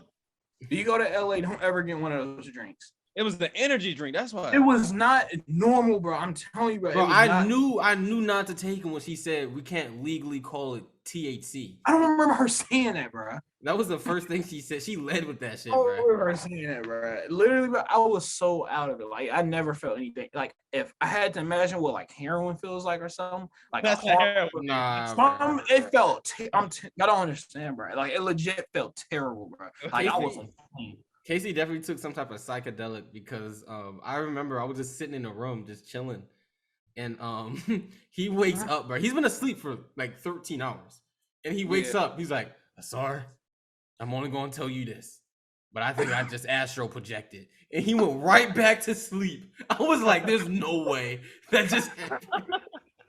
If you go to LA, don't ever get one of those drinks. It was the energy drink. That's why. It was not normal, bro. I'm telling you, bro. Bro, I knew not to take him when she said we can't legally call it THC. I don't remember her saying that, bro. That was the first thing she said. She led with that shit, bro. I don't remember her saying that, bro. Literally, bro, I was so out of it. Like, I never felt anything. Like, if I had to imagine what like heroin feels like or something, like that's heroin. Nah, it felt. I don't understand, bro. Like, it legit felt terrible, bro. Like, I was like. Casey definitely took some type of psychedelic because I remember I was just sitting in a room just chilling, and he wakes up, bro. He's been asleep for like 13 hours, and he wakes up. He's like, "Sorry, I'm only gonna tell you this, but I think I just astral projected," and he went right back to sleep. I was like, "There's no way that just happened."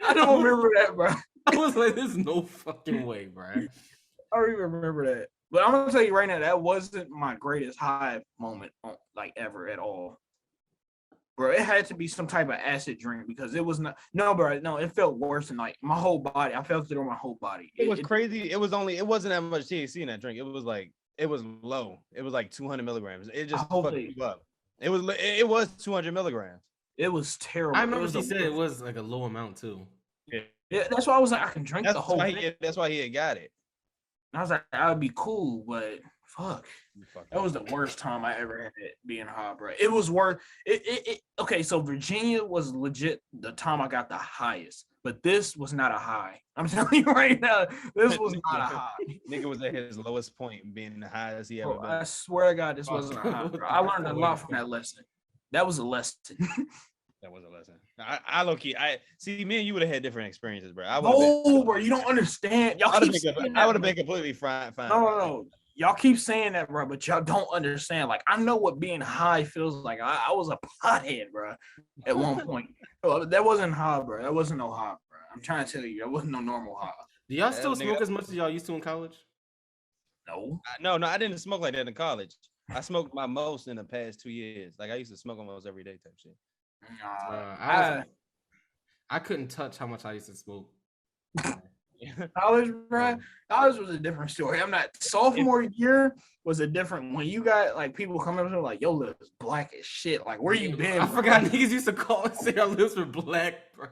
I don't remember that, bro. I was like, "There's no fucking way, bro." I don't even remember that. But I'm gonna tell you right now, that wasn't my greatest high moment, like ever at all, bro. It had to be some type of acid drink because it was not. No, bro, no, it felt worse than like my whole body. I felt it on my whole body. It was crazy. It wasn't that much THC in that drink. It was low. It was like 200 milligrams. It just fucked you up. It was 200 milligrams. It was terrible. I remember she said it was like a low amount too. Yeah, that's why I was like, I can drink the whole thing. That's why he had got it. I was like, I would be cool, but fuck. That was the worst time I ever had it being high, bro. It was worse. Okay, so Virginia was legit the time I got the highest, but this was not a high. I'm telling you right now, this was not a high. Nigga was at his lowest point, being the highest he ever been. I swear to God, this wasn't a high, bro. I learned a lot from that lesson. That was a lesson. That was a lesson. I low key. I see. Me and you would have had different experiences, bro. Bro, you don't understand. Y'all I would have been completely fine. No. Y'all keep saying that, bro, but y'all don't understand. Like, I know what being high feels like. I was a pothead, bro, at one point. That wasn't high, bro. That wasn't no high, bro. I'm trying to tell you, that wasn't no normal high. Do y'all still smoke as much as y'all used to in college? No. No, I didn't smoke like that in college. I smoked my most in the past 2 years. Like, I used to smoke almost every day type shit. I couldn't touch how much I used to smoke. College, bro. College was a different story. I'm not. Sophomore year was a different. When you got like people coming up to me like, "Yo, lips black as shit." Like, where you been? I forgot niggas used to call and say our lips were black, bro.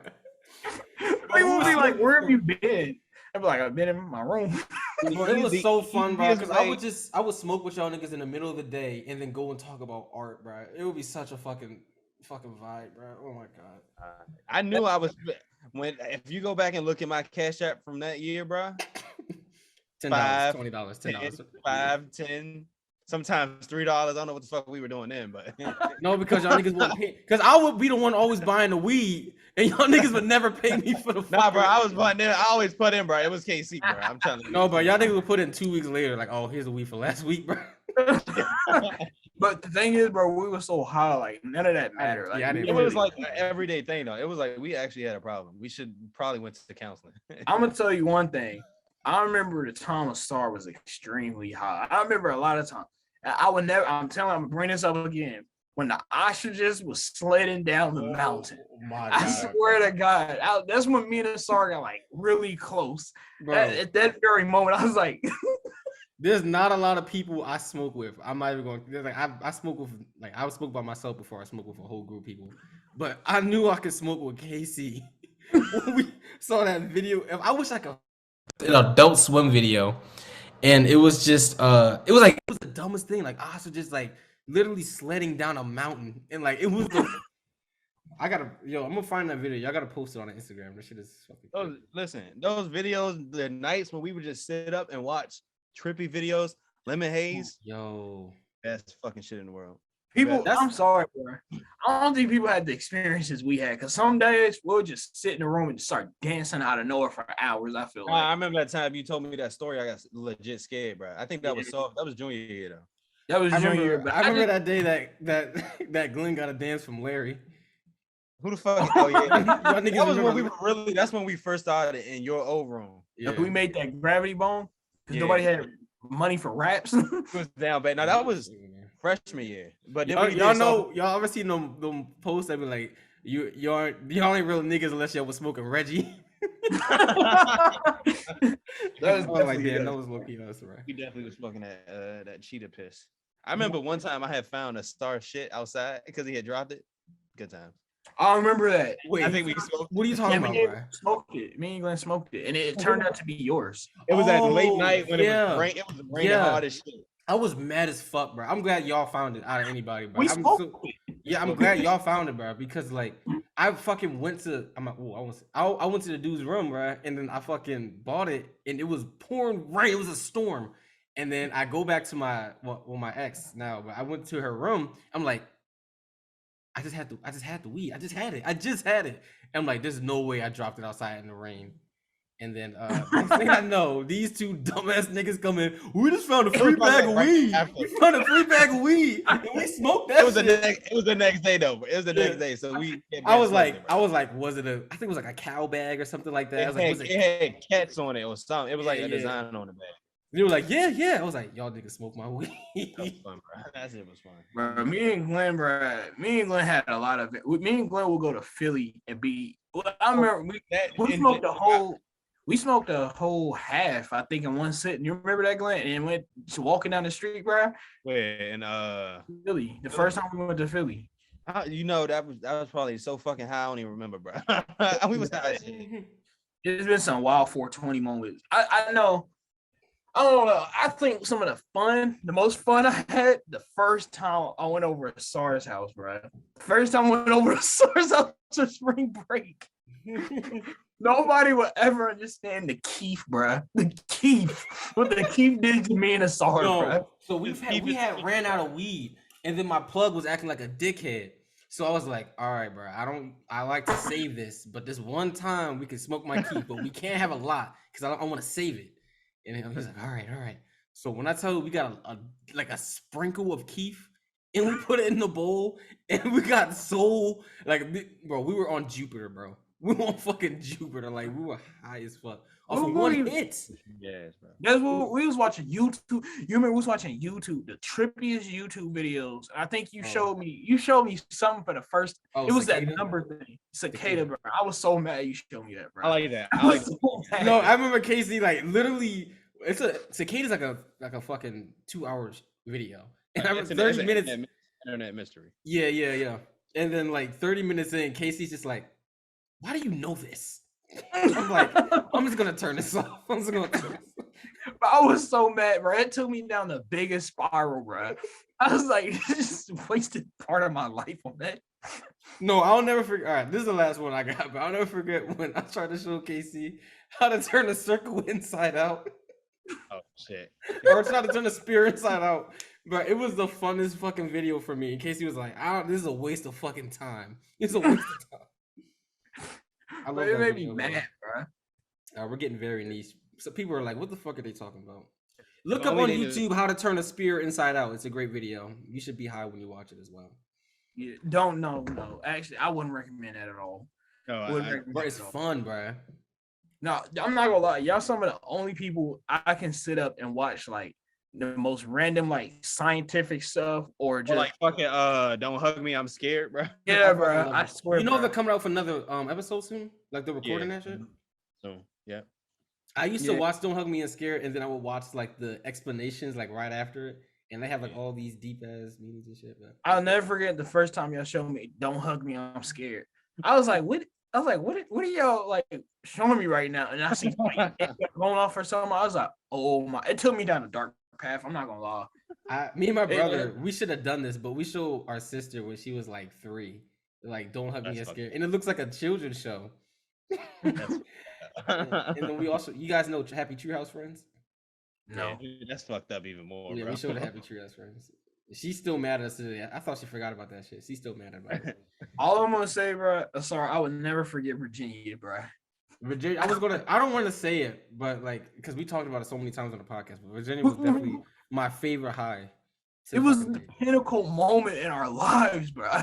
People would be like, "Where have you been?" I'd be like, "I've been in my room." It was so fun, bro. Because I would smoke with y'all niggas in the middle of the day and then go and talk about art, bro. It would be such a fucking vibe, bro. Oh my god. I knew I was if you go back and look at my cash app from that year, bro. $10, $20, $10. 5, 10, sometimes $3. I don't know what the fuck we were doing then, but no, because y'all niggas wouldn't pay. Because I would be the one always buying the weed, and y'all niggas would never pay me for the. Nah, bro, I was putting in. I always put in, bro. It was KC, bro. I'm telling you. No, bro, y'all niggas would put in 2 weeks later, like, oh, here's the weed for last week, bro. But the thing is, bro, we were so high, like none of that mattered. Like, it was like an everyday thing, though. It was like we actually had a problem. We should probably went to counseling. I'm gonna tell you one thing. I remember the time a star was extremely high. I remember a lot of times. I would never. I'm gonna bring this up again. When the ostriches was sledding down the mountain, I swear to God, that's when me and the star got like really close. At that very moment, I was like. There's not a lot of people I smoke with. I'm not even going. Like I smoke with, like I would smoke by myself before I smoke with a whole group of people. But I knew I could smoke with Casey. When we saw that video, I wish I could. An Adult Swim video, and it was just it was the dumbest thing. Like us were just like literally sledding down a mountain, and like it was the. I'm gonna find that video. Y'all gotta post it on Instagram. That shit is fucking. Listen, those videos, the nights when we would just sit up and watch trippy videos, Lemon Haze, best fucking shit in the world. People, I'm sorry, bro. I don't think people had the experiences we had because some days we'll just sit in the room and start dancing out of nowhere for hours. I feel like I remember that time you told me that story. I got legit scared, bro. I think that was junior year though. That was junior year. But I remember that day that Glenn got a dance from Larry. Who the fuck? Oh yeah, that was when we were really. That's when we first started in your old room. Yeah, we made that gravity bone because nobody had money for raps. It was down bad. Now that was freshman year, but y'all ever seen them posts that be like, y'all ain't real niggas unless y'all was smoking Reggie. That was low-key us, right? We definitely was smoking that cheetah piss. I remember one time I had found a star shit outside because he had dropped it. Good time. I remember that. Wait, I think we smoked. What are you talking about, bro? Smoked it. Me and Glenn smoked it, and it turned out to be yours. It was at late night when it was raining hard as shit. I was mad as fuck, bro. I'm glad y'all found it out of anybody, bro. I'm glad y'all found it, bro. Because like I fucking went to I went to the dude's room, bro, and then I fucking bought it, and it was pouring rain. It was a storm, and then I go back to my ex now, but I went to her room. I'm like, I just had the weed. I just had it. And I'm like, there's no way I dropped it outside in the rain. And then next thing I know, these two dumbass niggas come in. We just found a free bag of weed. We found a free bag of weed, and we smoked that. It was the next day though. It was the next day. So I was like, was it I think it was like a cow bag or something like that. I was like, it had cats on it or something. It was like a design on the bag. They were like, yeah. I was like, y'all niggas smoke my weed. That was fun, bro. That shit was fun. Bro, me and Glenn had a lot of it. Me and Glenn will go to Philly and be. Well, I remember we smoked a whole half, I think, in one sitting. You remember that, Glenn? And went walking down the street, bro. Where in Philly. The first time we went to Philly. You know that was probably so fucking high. I don't even remember, bro. We was high. There's been some wild 420 moments. I know. I don't know. I think some of the most fun I had the first time I went over to SAR's house, bro. First time I went over to SAR's house for spring break. Nobody will ever understand the Keef, bro. The Keef. What the Keef did to me and SAR, bro. So we had ran out of weed, and then my plug was acting like a dickhead. So I was like, all right, bro, I like to save this, but this one time we can smoke my Keef, but we can't have a lot because I want to save it. And he was like, all right. So when I tell you we got a sprinkle of Keef, and we put it in the bowl, and we got so bro, we were on Jupiter, bro. We were on fucking Jupiter, like we were high as fuck off of one hit. Yes, bro. That's what we was watching YouTube. You remember we was watching YouTube, the trippiest YouTube videos. I think you showed me something for the first. It was cicada? That number thing, cicada, bro. I was so mad you showed me that, bro. I like that. No, I remember Casey like literally. Cicada's like a fucking 2 hours video, and I remember 30 minutes. Internet mystery. Yeah. And then like 30 minutes in, Casey's just like, why do you know this? I'm like, I'm just gonna turn this off. I was so mad, bro. It took me down the biggest spiral, bro. I was like, just wasted part of my life on that. No, I'll never forget. All right, this is the last one I got, but I'll never forget when I tried to show Casey how to turn a circle inside out. Oh shit. Or try to turn a spear inside out. But it was the funnest fucking video for me. In case he was like, this is a waste of fucking time. It's a waste of time. It made me mad, bro. We're getting very niche. So people are like, what the fuck are they talking about? Look up on YouTube how to turn a spear inside out. It's a great video. You should be high when you watch it as well. Yeah, no. Actually, I wouldn't recommend that at all. No, but it's fun, bro. No, I'm not gonna lie. Y'all some of the only people I can sit up and watch like the most random like scientific stuff or just like fucking don't hug me, I'm scared, bro. Yeah, bro. I swear. You know they're coming out for another episode soon? Like they're recording that shit? So yeah. I used to watch Don't Hug Me and Scared, and then I would watch like the explanations like right after it. And they have like all these deep ass meanings and shit. But I'll never forget the first time y'all showed me Don't Hug Me, I'm Scared. I was like, what are y'all like showing me right now? And I see like, going off or something. I was like, oh my, it took me down a dark path. I'm not gonna lie. Me and my brother, we should have done this, but we showed our sister when she was like 3, like Don't Hug Me and Scared. And it looks like a children's show. And then we also, you guys know Happy Treehouse Friends? No. Yeah, dude, that's fucked up even more. Yeah, bro. we showed Happy Treehouse Friends. She's still mad at us today. I thought she forgot about that shit. She's still mad about it. All I'm gonna say, bro, sorry, I would never forget Virginia, bro. Virginia, I don't want to say it, but like, because we talked about it so many times on the podcast, but Virginia was definitely my favorite high. It was the pinnacle moment in our lives, bro.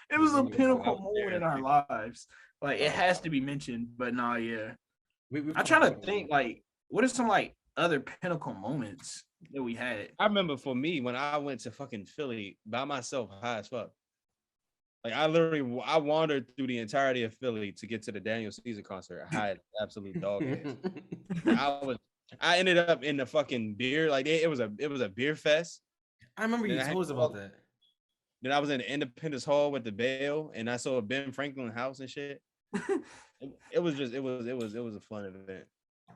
It was a pinnacle moment in our lives. Like, it has to be mentioned, but nah, yeah. I'm trying to think, like, what are some like other pinnacle moments that we had? I remember for me when I went to fucking Philly by myself, high as fuck. Like I wandered through the entirety of Philly to get to the Daniel Caesar concert. I had absolute dog ass. I ended up in the fucking beer, like it was a beer fest. I remember you told us about that. Then I was in the Independence Hall with the Bell, and I saw a Ben Franklin house and shit. It was a fun event.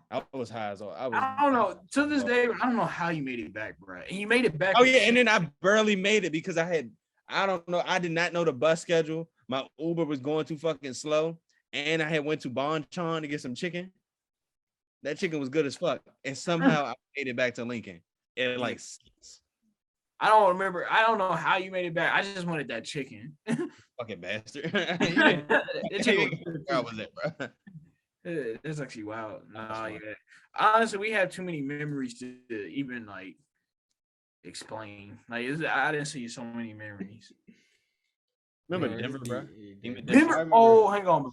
I was high as all. I don't know. To this day, I don't know how you made it back, bro. And you made it back. Oh yeah, and then I barely made it because I don't know. I did not know the bus schedule. My Uber was going too fucking slow, and I had went to Bonchon to get some chicken. That chicken was good as fuck, and somehow I made it back to Lincoln at like 6. I don't remember. I don't know how you made it back. I just wanted that chicken. Fucking bastard. That chicken Where was it, bro? It's actually wild. No, funny. yeah. Honestly, we have too many memories to even like explain. Like, I didn't see so many memories. Remember Yeah, Denver, it's bro? deep. Even I Denver. remember- Oh, hang on.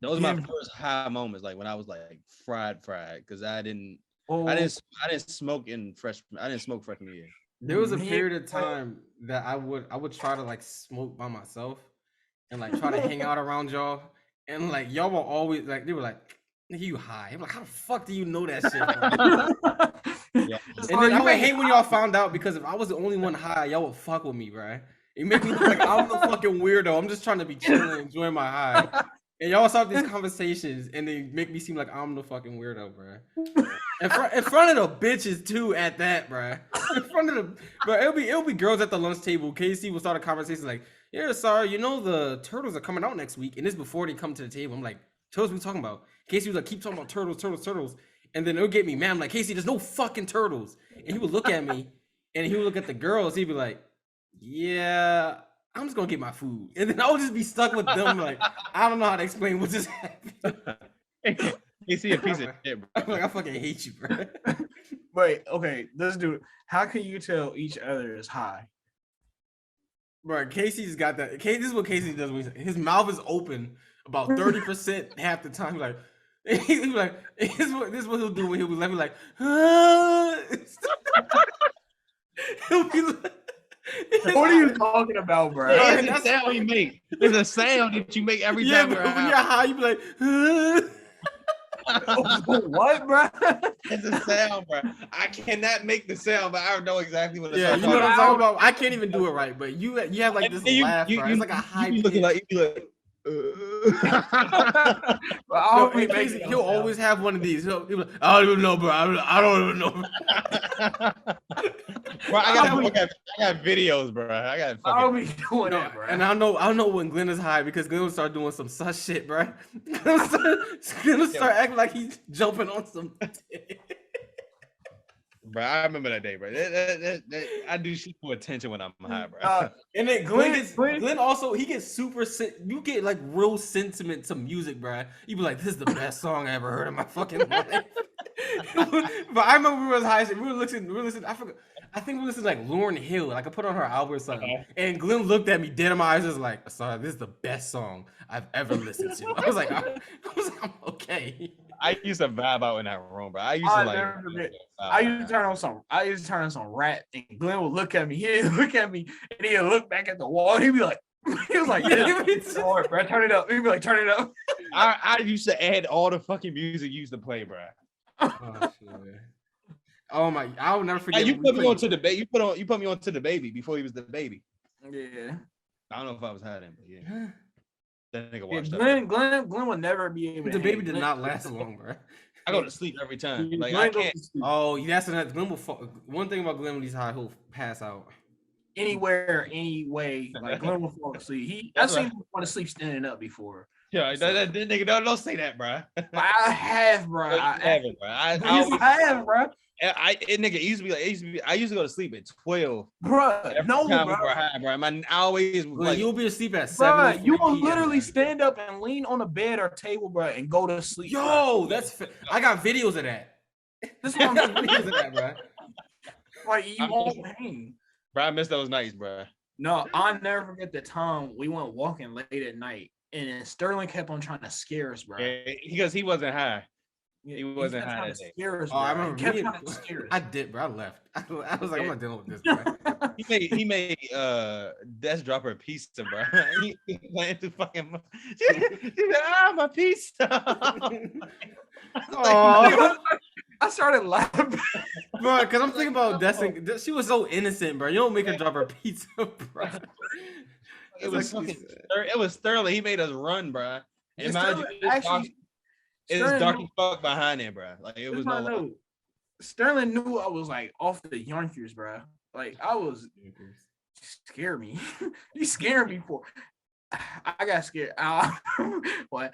Those were my Denver. first high moments, like when I was like fried, because I didn't Oh, smoke in freshman. I didn't smoke freshman year. There was a man, period of time that I would try to like smoke by myself and like try to hang out around y'all, and like y'all were always like they were like, "Nigga, you high?" I'm like, "How the fuck do you know that shit?" Bro? Yeah. And then I would hate when y'all found out, because if I was the only one high, y'all would fuck with me, bro. It make me look like I'm the fucking weirdo. I'm just trying to be chilling, enjoying my high. And y'all start these conversations, and they make me seem like I'm the fucking weirdo, bro. In front of the bitches too, at that, bro. In front of the, bro, it'll be girls at the lunch table. Casey will start a conversation like, "Yeah, sorry, you know the turtles are coming out next week," and this before they come to the table. I'm like, "Turtles, we talking about?" Casey was like, "Keep talking about turtles," and then it'll get me mad. I'm like, "Casey, there's no fucking turtles," and he would look at me, and he would look at the girls. He'd be like, "Yeah, I'm just gonna get my food," and then I would just be stuck with them. Like, I don't know how to explain what just happened. You see a piece of shit, bro. I'm like, I fucking hate you, bro. Wait, okay, let's do it. How can you tell each other is high? Bro, Casey's got that. This is what Casey does when his mouth is open about 30% half the time. Like, he'll be like, this is what he'll do when he'll be like, he'll be like, What are you talking about, bro? Yeah, It's a that's- sound you make. There's a sound that you make every yeah, time but you're when you're out. high, you be like, What, bro? It's a sound, bro. I cannot make the sound, but I know exactly what the yeah, sound you know what I'm is. talking about. I can't even do it right, but you have like this laugh, bro. It's like a high You be looking pitch. like you be like. Bro, Yo, and Casey, he'll always have one of these. He'll be like, I don't even know, bro. I don't even know. Bro, I got videos, bro. I got I'll fucking. be doing No, that, bro. and I know when Glenn is high, because Glenn will start doing some sus shit, bro. Glenn will start acting like he's jumping on some. Bro, I remember that day, bro. I do shit for attention when I'm high, bro. And then Glenn also, he gets super. You get like real sentiment to music, bro. You be like, "This is the best song I ever heard in my fucking life." But I remember we were high. We were listening. I forgot. I think we listened to like Lauryn Hill. Like I put on her album or something, and Glenn looked at me dead in my eyes, just like, "Sorry, this is the best song I've ever listened to." I was like, I'm okay. I used to vibe out in that room, bro. I used to I'll like. never forget. I used to turn on some rap, and Glenn would look at me. He'd look at me, and he'd look back at the wall. He'd be like, he was like, "Yeah, all right, bro, turn it up." He'd be like, "Turn it up." I used to add all the fucking music you used to play, bro. Oh, shit. Oh my! I will never forget. Like, you when we put me played- onto the baby. You put me onto the baby before he was the baby. Yeah. I don't know if I was high then, but yeah. That nigga Yeah, washed up. Glenn would never be able to The baby hang. did Glenn- not last long, bro. I go to sleep every time. Yeah, Like Glenn I goes can't. to sleep Oh, that's another. Glenn will one thing about Glenn when he's high, he'll pass out. anywhere, any way. Like Glenn will fall asleep. I've seen him fall asleep standing up before. Yeah, that nigga don't say that, bro. I have, bro. I haven't, bro. I have, bro. Nigga, I used to go to sleep at 12. Bro, Every no, time bro. we were high, bro. I always was Glenn, like, you'll be asleep at 7. Bro, you will literally stand up and lean on a bed or table, bro, and go to sleep. Yo, I got videos of that. This one I got videos of that, bro. like you won't hang. bro, I miss those nights, bro. No, I'll never forget the time we went walking late at night, and then Sterling kept on trying to scare us, bro. Yeah, because he wasn't high. Yeah, he wasn't kept high trying that to day. scare us, Oh, I bro. remember. He kept me trying and- to scare us. I did, bro. I left. I was like, I'm not dealing with this, bro. He made Des drop her pizza, bro. He went to fucking. She said, my pizza. Oh, I started laughing. bro, because I'm thinking about Destiny. She was so innocent, bro. You don't make her drop her pizza, bro. It was Sterling. He made us run, bro. And mind you, it's dark as fuck behind there, bro. Like it was no light. Sterling knew I was like off the Yonkers, bro. Like I was scared me. You scared me for. I got scared. When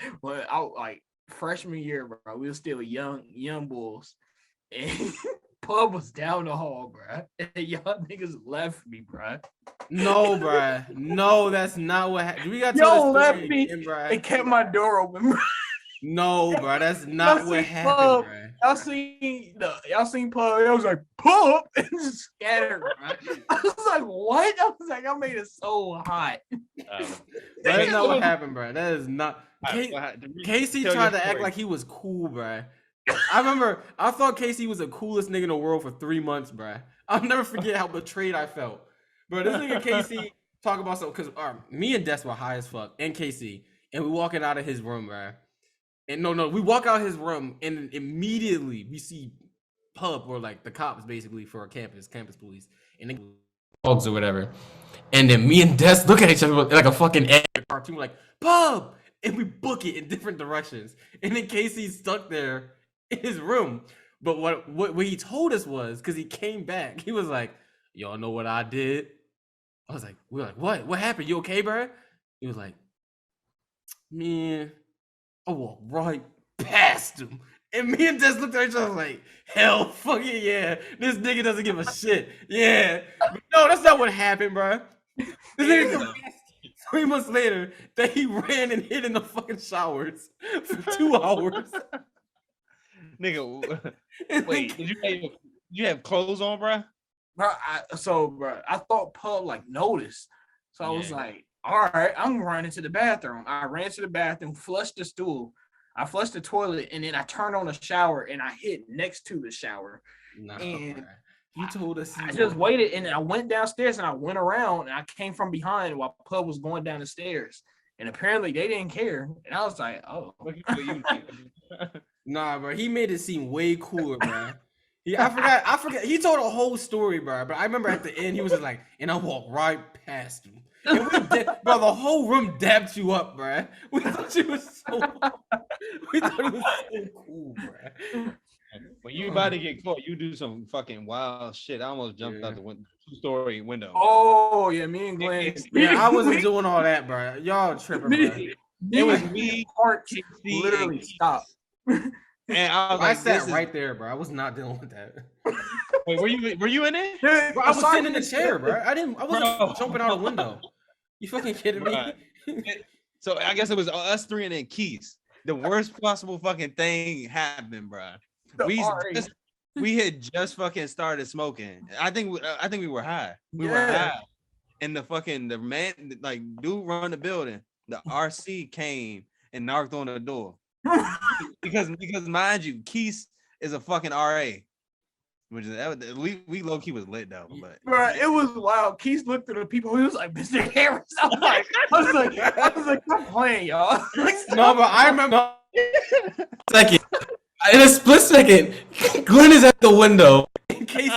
I like freshman year, bro, we were still young bulls, and pub was down the hall, bro. And y'all niggas left me, bro. No, bro. No, that's not what happened. We got to Y'all the left story me again, bro. and kept my door open, bro. No, bro. That's not what happened, Pub. bro. Y'all seen pub. I was like, pub, and just scattered, bro. I was like, what? I was like, I made it so hot. That's not what happened, bro. That is not. Casey Tell tried your to act story. like he was cool, bro. I remember I thought Casey was the coolest nigga in the world for 3 months, bro. I'll never forget how betrayed I felt. Bro, this nigga Casey talk about something because me and Des were high as fuck, and Casey, and we walking out of his room, bro. And no, we walk out his room, and immediately we see pub or like the cops basically for our campus police, and they dogs or whatever. And then me and Des look at each other like a fucking cartoon, like pub, and we book it in different directions. And then Casey's stuck there in his room. But what he told us was, because he came back, he was like, "Y'all know what I did?" I was like, "We were like, what? What happened? You okay, bro?" He was like, "Man, I walked right past him." And me and Des looked at each other like, hell fucking yeah. This nigga doesn't give a shit. Yeah. But no, that's not what happened, bro. This nigga confessed 3 months later that he ran and hid in the fucking showers for 2 hours. Nigga, wait, did you have clothes on, bro? Bro, I thought pub like noticed. So I was Yeah. like, all right, I'm running to the bathroom. I ran to the bathroom, flushed the stool. I flushed the toilet, and then I turned on the shower, and I hid next to the shower. Nah, And bro. You told us. I just waited, and I went downstairs, and I went around, and I came from behind while pub was going down the stairs. And apparently they didn't care. And I was like, oh. Nah, bro. He made it seem way cooler, bro. I forgot. He told a whole story, bro. But I remember at the end, he was just like, and I walked right past him. And bro, the whole room dabbed you up, bro. We thought you was so. We thought it was so cool, bro. When you about to get caught, you do some fucking wild shit. I almost jumped out the two-story window. Oh, yeah, me and Glenn. Yeah, I wasn't doing all that, bro. Y'all tripping, bro. It was me, Heart KC, literally stopped. and I was I like, sat right there, bro. I was not dealing with that. Wait, were you in it? Bro, I was sitting in the chair, bro. I wasn't Bro. jumping out a window. You fucking kidding me? Bruh. So I guess it was us three and then Keys. The worst possible fucking thing happened, bro. We had just fucking started smoking. I think we were high. We were high, and the man, like, dude run the building. The RC came and knocked on the door because mind you, Keys is a fucking RA. Which is we low key was lit though, but bro, it was wild. Keith looked at the people. He was like, "Mr. Harris." I was like, "I'm playing, y'all." No, but I remember. Second, in a split second, Glenn is at the window in case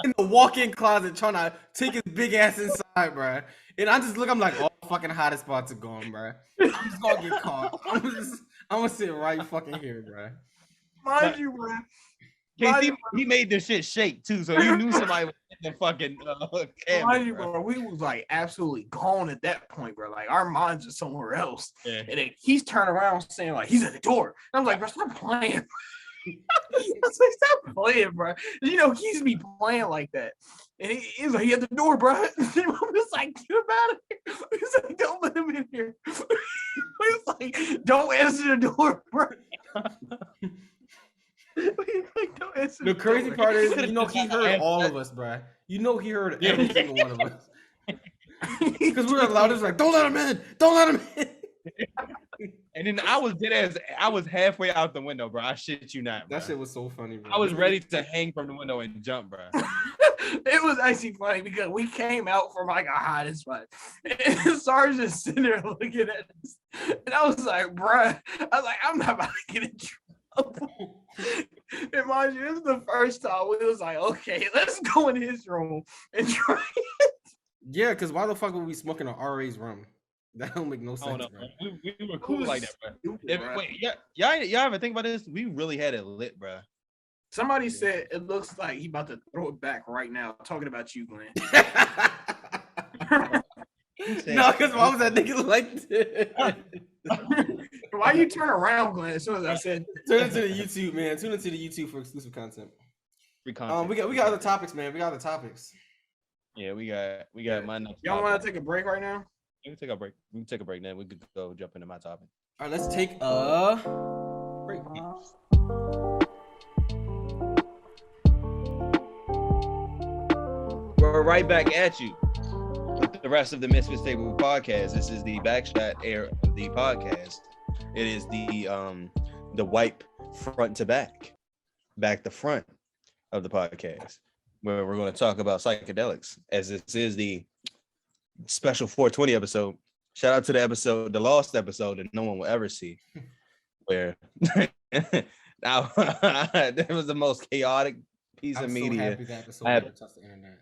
in the walk-in closet trying to take his big ass inside, bro. And I just look. I'm like, "Oh, fucking hottest spots are gone, bro. I'm just gonna get caught. I'm gonna sit right fucking here, bro." Mind you, bro. KC, he made this shit shake too, so you knew somebody was in the fucking camera. Mind you, bro, we was like absolutely gone at that point, bro. Like our minds are somewhere else. Yeah. And then he's turning around saying like he's at the door. And I'm like, bro, stop playing. I was like, stop playing, bro. You know, he's be playing like that. And he was like, he at the door, bro. And I was like, get him out of here. He was like, don't let him in here. He was like, don't answer the door, bro. The crazy part is, you know, he heard all of us, bro. You know, he heard every single one of us. Because we were loud as like, don't let him in, don't let him in. And then I was dead as I was halfway out the window, bro. I shit you not, bro. That shit was so funny, bro. I was ready to hang from the window and jump, bro. It was actually funny because we came out from like a hottest spot. And Sarge just sitting there looking at us. And I was like, bruh, I was like, I'm not about to get in trouble. And mind you, this is the first time we was like, okay, let's go in his room and try it. Yeah, because why the fuck would we smoke in an RA's room? That don't make no sense, No, bro. we were cool like that, bro. Stupid, bro. Wait, y'all ever think about this? We really had it lit, bro. Somebody said it looks like he about to throw it back right now. Talking about you, Glenn. No, because why was that nigga like this? Why you turn around, Glenn? As soon as I said, Tune into the YouTube, man. Tune into the YouTube for exclusive content. free content. We got other topics, man. We got other topics. Yeah, we got my next. Y'all want topic. to take a break right now? We can take a break. We can take a break. Then we could go jump into my topic. All right, let's take a break. We're right back at you with the rest of the MisFits Table podcast. This is the backshot air of the podcast. It is the wipe front to back to front of the podcast, where we're going to talk about psychedelics, as this is the special 420 episode. Shout out to the episode, the lost episode that no one will ever see, where now that was the most chaotic piece of media. So happy that episode I have- never touched the internet.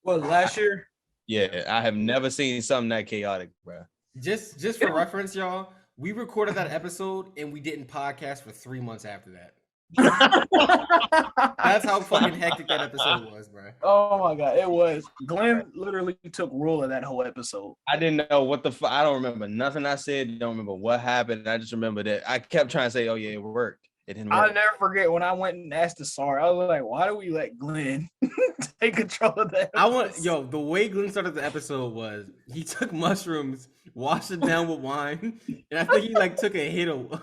What, last year? Yeah, I have never seen something that chaotic, bro. Just for reference, y'all, we recorded that episode and we didn't podcast for 3 months after that. That's how fucking hectic that episode was, bro. Oh my god, it was. Glenn literally took rule of that whole episode. I didn't know what the fuck. I don't remember nothing I said. Don't remember what happened. I just remember that I kept trying to say, "Oh yeah, it worked." It didn't work. I'll never forget when I went and asked the SAR. I was like, "Why do we let Glenn take control of that?" The way Glenn started the episode was he took mushrooms, washed it down with wine, and I think he like took a hit of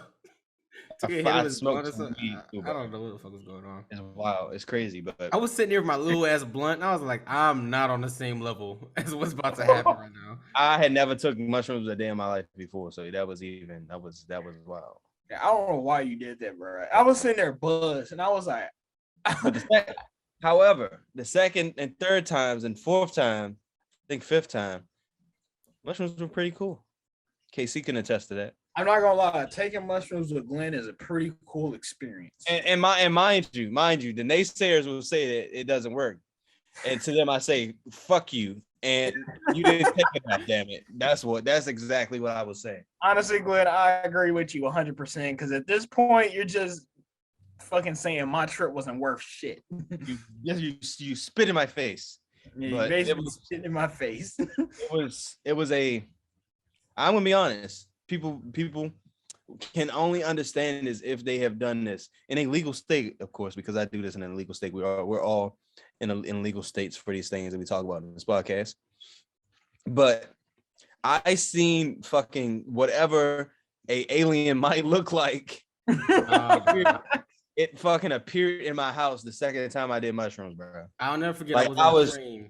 I his smoked blunt or some something. weed, too, I don't know what the fuck was going on. It's wild. It's crazy, but I was sitting there with my little ass blunt, and I was like, I'm not on the same level as what's about to happen right now. I had never took mushrooms a day in my life before, so that was wild. Yeah, I don't know why you did that, bro. I was sitting there buzzed, and I was like, But however, the second and third times and fourth time, I think fifth time, mushrooms were pretty cool. KC can attest to that. I'm not gonna lie, taking mushrooms with Glenn is a pretty cool experience. And mind you, the naysayers will say that it doesn't work. And to them, I say, fuck you. And you didn't take it back, damn it. That's exactly what I was saying. Honestly, Glenn, I agree with you 100%. Because at this point, you're just fucking saying my trip wasn't worth shit. You spit in my face. Yeah, you But basically spit in my face. it was a, I'm gonna be honest. People can only understand this if they have done this in a legal state, of course, because I do this in a legal state. We're all in legal states for these things that we talk about in this podcast. But I seen fucking whatever a alien might look like. It fucking appeared in my house the second time I did mushrooms, bro. I'll never forget. Like, I was on a train.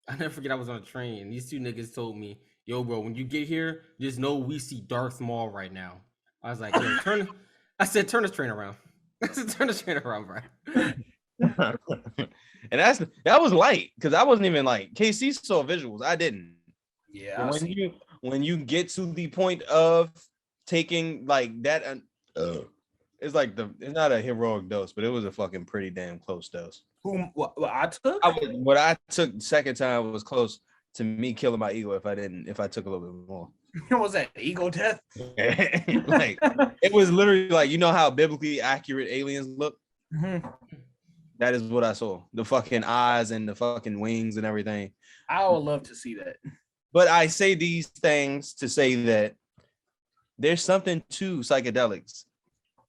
I'll never forget I was on a train. And these two niggas told me, "Yo, bro, when you get here, just know we see Darth Maul right now." I was like, "Yo, turn." I said, "Turn this train around." I said, "Turn this train around, bro." And that was light because I wasn't even like KC saw visuals. I didn't. Yeah. When you get to the point of taking like that, it's like it's not a heroic dose, but it was a fucking pretty damn close dose. What I took? What I took second time was close to me killing my ego if I took a little bit more. What was that? Ego death? Like it was literally like, you know how biblically accurate aliens look? Mm-hmm. That is what I saw. The fucking eyes and the fucking wings and everything. I would love to see that. But I say these things to say that there's something to psychedelics.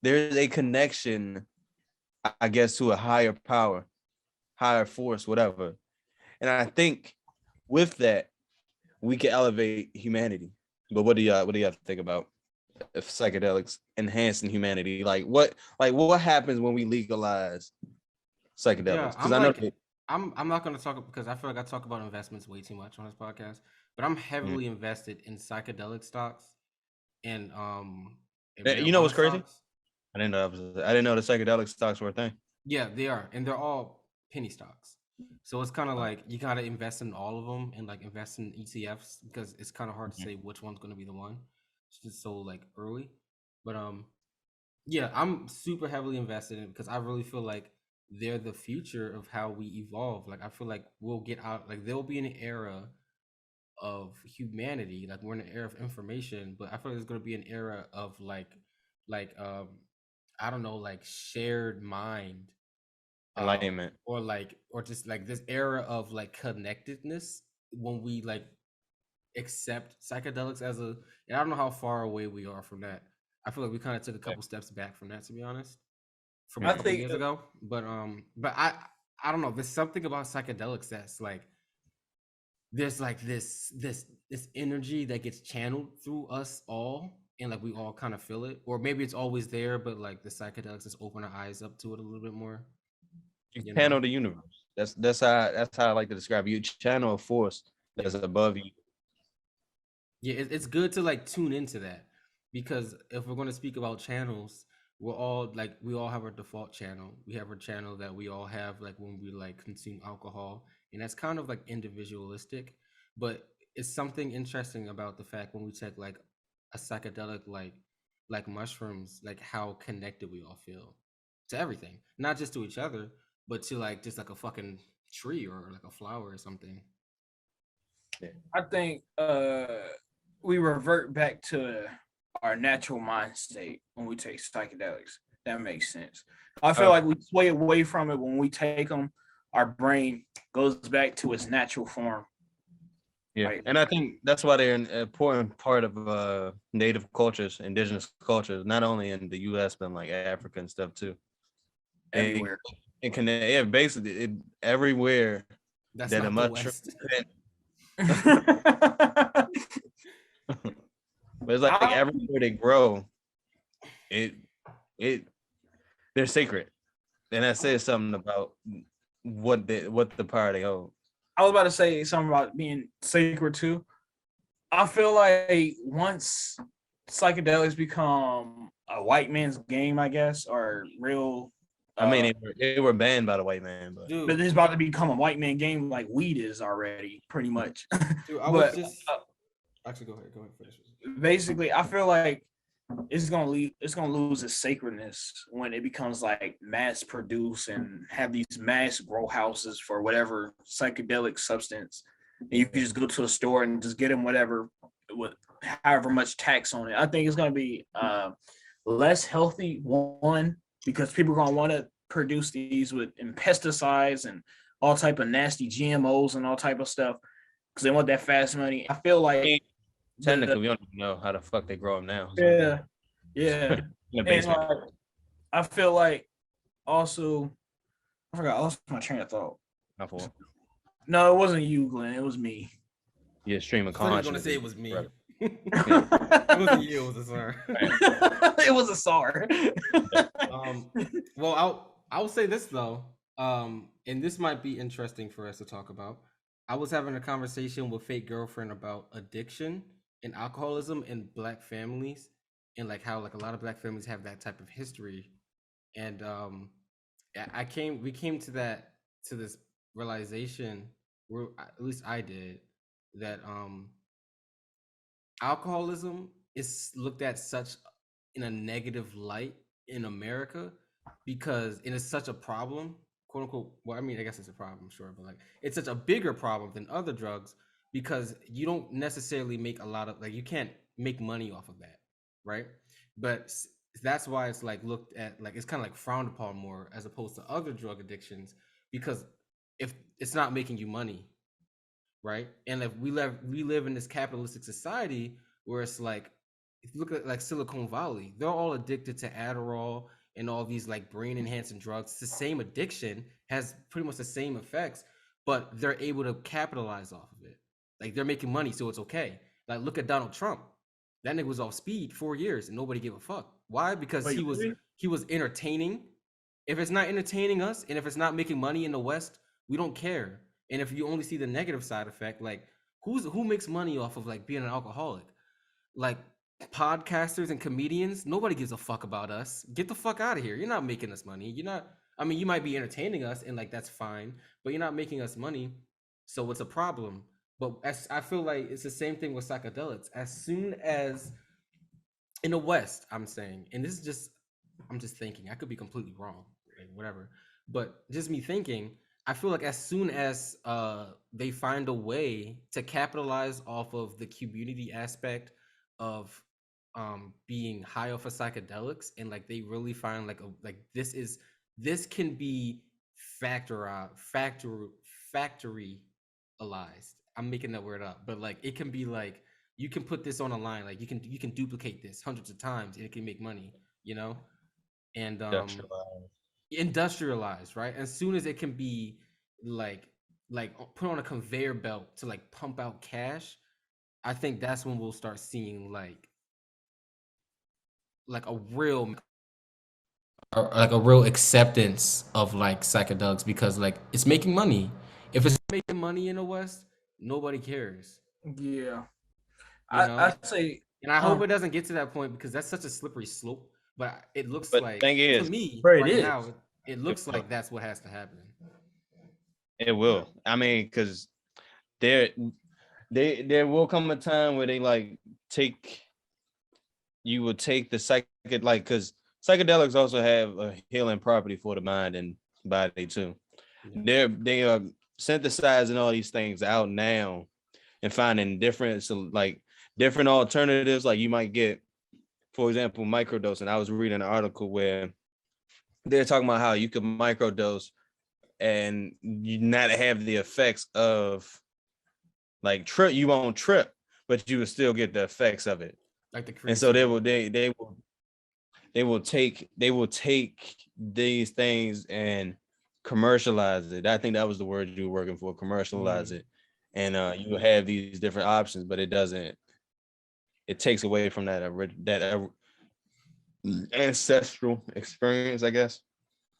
There's a connection, I guess, to a higher power, higher force, whatever. And I think with that, we can elevate humanity. But what do y'all think about if psychedelics enhancing humanity? Like what happens when we legalize psychedelics? Because I'm not going to talk because I feel like I talk about investments way too much on this podcast. But I'm heavily invested in psychedelic stocks and you know what's crazy? Stocks. I didn't know the psychedelic stocks were a thing. Yeah, they are, and they're all penny stocks. So it's kind of like you gotta invest in all of them and like invest in ETFs because it's kind of hard to say which one's gonna be the one. It's just so like early, but yeah, I'm super heavily invested in it because I really feel like they're the future of how we evolve. Like I feel like we'll get out. Like there'll be an era of humanity. Like we're in an era of information, but I feel like there's gonna be an era of like I don't know, like shared mind. Enlightenment. Or just like this era of like connectedness when we like accept psychedelics as and I don't know how far away we are from that. I feel like we kind of took a couple steps back from that, to be honest, from a couple years ago. But I don't know. There's something about psychedelics that's like there's like this energy that gets channeled through us all, and like we all kind of feel it, or maybe it's always there, but like the psychedelics just open our eyes up to it a little bit more. You You channel know? the universe. That's how I like to describe it. You channel a force that's above you. Yeah, it's good to like tune into that, because if we're going to speak about channels, we all have our default channel. We have our channel that we all have like when we like consume alcohol, and that's kind of like individualistic, but it's something interesting about the fact when we take like a psychedelic like mushrooms, like how connected we all feel to everything, not just to each other, but to like just like a fucking tree or like a flower or something. I think we revert back to our natural mind state when we take psychedelics. That makes sense. I feel like we sway away from it when we take them. Our brain goes back to its natural form. Yeah, Right. and I think that's why they're an important part of native cultures, indigenous cultures, not only in the U.S. but in like Africa and stuff too. Everywhere. It can, yeah, basically everywhere That's that a not the mushroom. West. But it's like everywhere they grow, it they're sacred, and that says something about what the power they hold. I was about to say something about being sacred too. I feel like once psychedelics become a white man's game, I guess, or real. I mean, they were banned by the white man, but Dude, But it's about to become a white man game like weed is already, pretty much. dude, I But was just actually go ahead, finish. basically, I feel like it's gonna lose its sacredness when it becomes like mass produced and have these mass grow houses for whatever psychedelic substance, and you can just go to a store and just get them whatever with however much tax on it. I think it's gonna be less healthy, one, because people are gonna want to produce these with pesticides and all type of nasty GMOs and all type of stuff because they want that fast money. I feel like technically we don't even know how the fuck they grow them now. yeah, In the and basement. like, I feel like also I forgot I lost my train of thought. My fault. No, it wasn't you, Glenn. It was me. Yeah, stream of I thought you were consciousness. gonna say it was me. Right. It wasn't you, it was a sir. It was a SAR. Well, I'll say this though, and this might be interesting for us to talk about. I was having a conversation with fake girlfriend about addiction and alcoholism in Black families, and like how like a lot of Black families have that type of history, and we came to this realization, where at least I did, that alcoholism is looked at such in a negative light in America because it is such a problem, quote unquote. Well, I mean, I guess it's a problem, sure, but like it's such a bigger problem than other drugs because you don't necessarily make a lot of like you can't make money off of that, right? But that's why it's like looked at like it's kind of like frowned upon more as opposed to other drug addictions because if it's not making you money, right? And if we live in this capitalistic society where it's like, if you look at like Silicon Valley, they're all addicted to Adderall and all these like brain enhancing drugs. It's the same addiction, has pretty much the same effects, but they're able to capitalize off of it. Like they're making money, so it's okay. Like look at Donald Trump. That nigga was off speed 4 years and nobody gave a fuck. Why? Because Wait, he was entertaining. If it's not entertaining us and if it's not making money in the West, we don't care. And if you only see the negative side effect, like who makes money off of like being an alcoholic? Like podcasters and comedians, nobody gives a fuck about us. Get the fuck out of here. You're not making us money. You're not, I mean, you might be entertaining us and like that's fine, but you're not making us money. So it's a problem. But as I feel like it's the same thing with psychedelics. As soon as in the West, I'm saying, and this is just I'm just thinking, I could be completely wrong, like whatever. But just me thinking, I feel like as soon as they find a way to capitalize off of the community aspect of being high off of psychedelics, and like they really find like this can be factoryalized. I'm making that word up, but like it can be like you can put this on a line, like you can duplicate this hundreds of times and it can make money, you know? And industrialized, right? As soon as it can be like put on a conveyor belt to like pump out cash, I think that's when we'll start seeing like a real acceptance of like psychedelics, because like it's making money. If it's making money in the West, nobody cares, Yeah, you know. I say, And I hope it doesn't get to that point, because that's such a slippery slope. But it looks But like, thing to is, me, Bro, it right is. now, it looks like that's what has to happen. it will. I mean, because there will come a time where they like you will take the like, because psychedelics also have a healing property for the mind and body too. They are synthesizing all these things out now and finding different different alternatives. Like you might get, for example, microdosing. I was reading an article where they're talking about how you could microdose and you not have the effects of like trip. You won't trip, but you will still get the effects of it. Like the And so they will take these things and commercialize it. I think that was the word you were working for, commercialize it. And you will have these different options, but it takes away from that ancestral experience, I guess.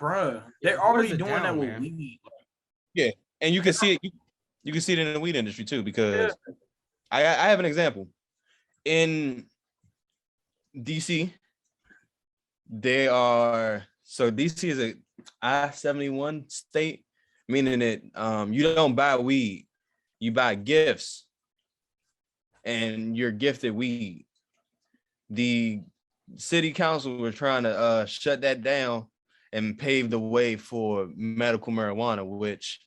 Bruh, they're already doing that with weed. Yeah, and you can see it. You can see it in the weed industry too, because I have an example. In DC, DC is a I-71 state, meaning that you don't buy weed, you buy gifts, and you're gifted weed. The city council was trying to shut that down and pave the way for medical marijuana, which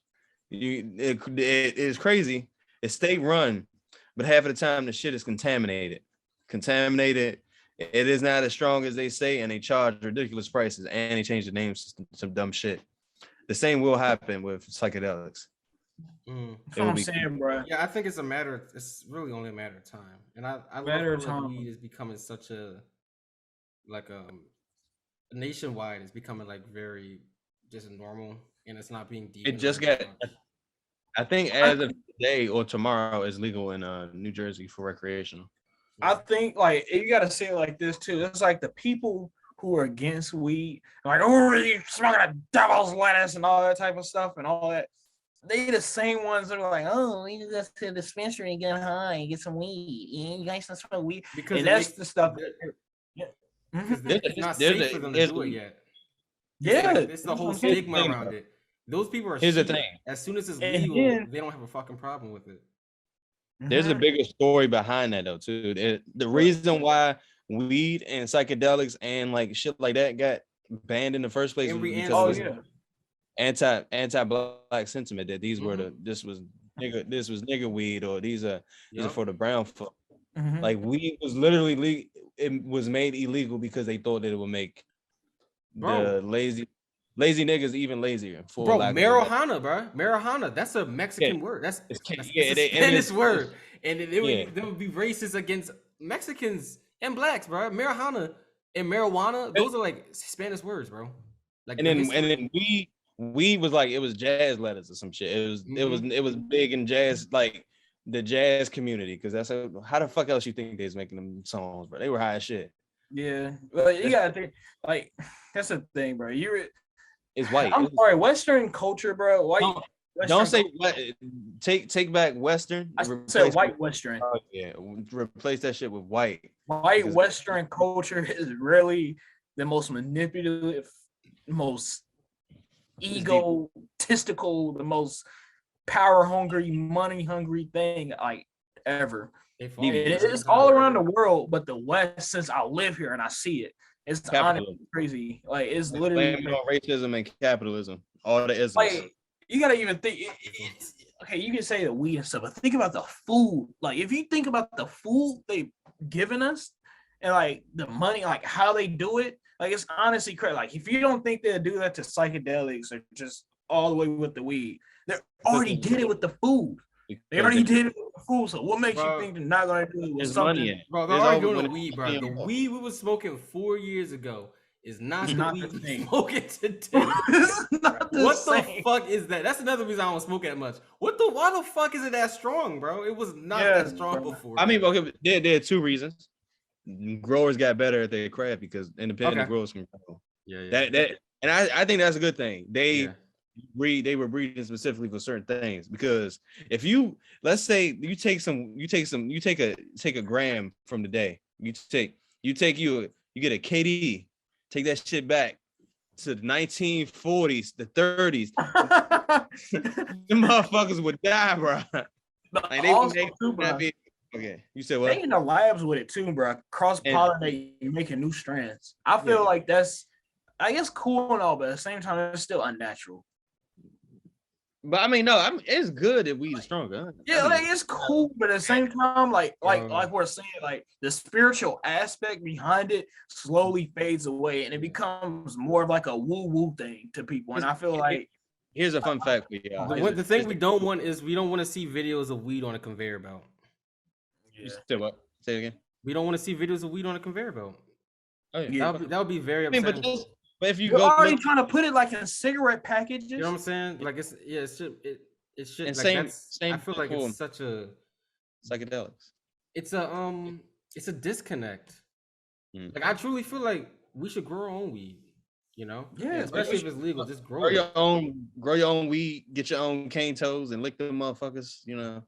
it is crazy. It's state run, but half of the time the shit is contaminated. It is not as strong as they say, and they charge ridiculous prices, and they change the names to some dumb shit. The same will happen with psychedelics. That's what I'm saying, bro. Yeah, I think it's really only a matter of time. And I love how weed is becoming such a nationwide. It's becoming like very just normal, and it's not being demonized. It just got. I think as of today or tomorrow is legal in New Jersey for recreational. I think like you got to say it like this too. It's like the people who are against weed, like, oh, you smoking a devil's lettuce and all that type of stuff and all that. They the same ones that are like, oh, we just go to the dispensary and get high and get some weed. You guys don't smoke weed, because that's the stuff. It's not safe for them to do it yet. Yeah, it's the whole stigma around it. Those people are. Here's the thing: as soon as it's legal, they don't have a fucking problem with it. There's a bigger story behind that though too. The reason why weed and psychedelics and like shit like that got banned in the first place was because anti-black sentiment, that these were this was nigger weed, or these are for the brown folk. Like weed was literally it was made illegal because they thought that it would make the lazy niggas even lazier. Bro, marijuana, that's a Mexican word. That's a Spanish word, and they would be racist against Mexicans and blacks, bro. Marijuana and marijuana, those are like Spanish words, bro. Like, and then weed was like, it was jazz letters or some shit. It was big in jazz, like the jazz community, because that's how the fuck else you think they was making them songs, bro? They were high as shit. Yeah, well, you gotta think, like, that's the thing, bro. It's white. I'm sorry, Western culture, bro. White. Don't say take back Western. I said white Western. Oh yeah, replace that shit with white. White Western culture is really the most manipulative, most egotistical, the most power hungry, money hungry thing like ever. It's all around the world, but the West, since I live here and I see it, it's honestly crazy. Like, it's literally racism and capitalism, all the isms. Like, you gotta even think. Okay, you can say the weed and stuff, but think about the food. Like, if you think about the food they've given us and like the money, like how they do it, like it's honestly crazy. Like, if you don't think they'll do that to psychedelics or just all the way with the weed, they already did it with the food. They already did it with the food. So what makes you think they're not gonna do it with something? Bro, they're already doing the weed, bro. The weed we was smoking 4 years ago is not It's the not weed the we same. smoking today. It's not the What same. the fuck is that? That's another reason I don't smoke that much. Why the fuck is it that strong, bro? It was not Yeah, that strong bro. before. I mean, okay, there are two reasons. Growers got better at their craft because independent Okay. growers can grow. yeah. That and I think that's a good thing. Yeah. They were breeding specifically for certain things, because if you, let's say you take a gram from the day, you get a KD, take that shit back to the 1940s, the 30s, the motherfuckers would die, bro. But Like also, they too, would not bro, be. Okay, you said they what? in the labs with it too, bro. Cross pollinate, making new strands. I feel like that's, I guess, cool and all, but at the same time, it's still unnatural. But I mean, no, it's good that weed is stronger. Yeah, like it's cool, but at the same time, like Yo. we're saying, like the spiritual aspect behind it slowly fades away, and it becomes more of like a woo-woo thing to people. And I feel like Here's a fun fact for y'all. The thing we don't want is we don't want to see videos of weed on a conveyor belt. You said what? Say it again. We don't want to see videos of weed on a conveyor belt. Oh yeah. That would be very I mean, upsetting. but if you you're go already look, trying to put it like in cigarette packages. You know what I'm saying? Like it should And like same I feel like for it's such a psychedelics. it's a disconnect. Mm. Like I truly feel like we should grow our own weed, you know? Yeah, especially if it's legal, just grow Grow it. grow your own weed, get your own cane toes and lick them motherfuckers, you know.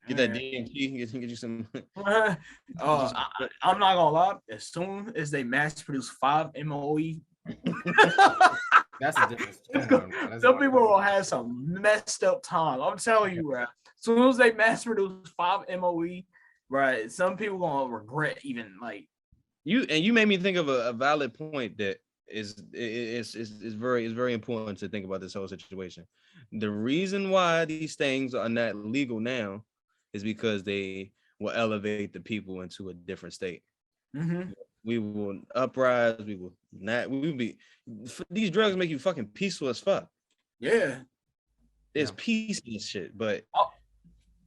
Get that Yeah. DMT, get you some. I'm not gonna lie. As soon as they mass produce 5 MOE, That's a difference. some people will have some messed up time. I'm telling you, right? As soon as they mass produce 5 MOE, right? Some people gonna regret even like You made me think of a valid point that is very important to think about this whole situation. The reason why these things are not legal now is because they will elevate the people into a different state. mm-hmm. We will uprise. We will be. These drugs make you fucking peaceful as fuck. Yeah. There's peace in this shit, but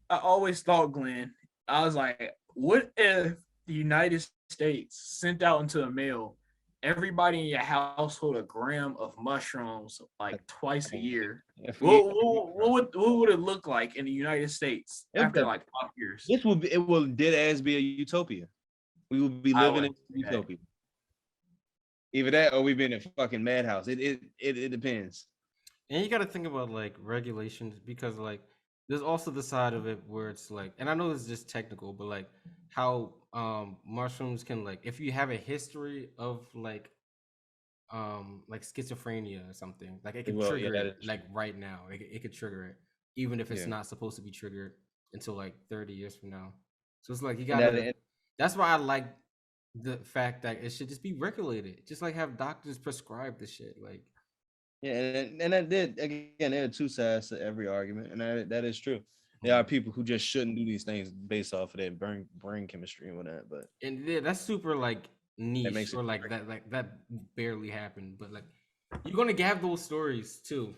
I always thought, Glenn, I was like, what if the United States sent out into the mail everybody in your household a gram of mushrooms like twice a year? What would it look like in the United States after like 5 years? It will dead ass be a utopia. We will be living in utopia. Either that or we be in a fucking madhouse. It depends. And you got to think about like regulations, because like there's also the side of it where it's like, and I know it's just technical, but like how mushrooms can, like, if you have a history of like schizophrenia or something, like it can trigger it like right now. It could trigger it even if it's not supposed to be triggered until like 30 years from now. So it's like you gotta. That's why I like the fact that it should just be regulated, just like have doctors prescribe the shit. Like, yeah, and that did again. There are two sides to every argument, and that is true. There are people who just shouldn't do these things based off of their brain chemistry and whatnot. But that's super like niche, or like that barely happened. But like you're gonna have those stories too.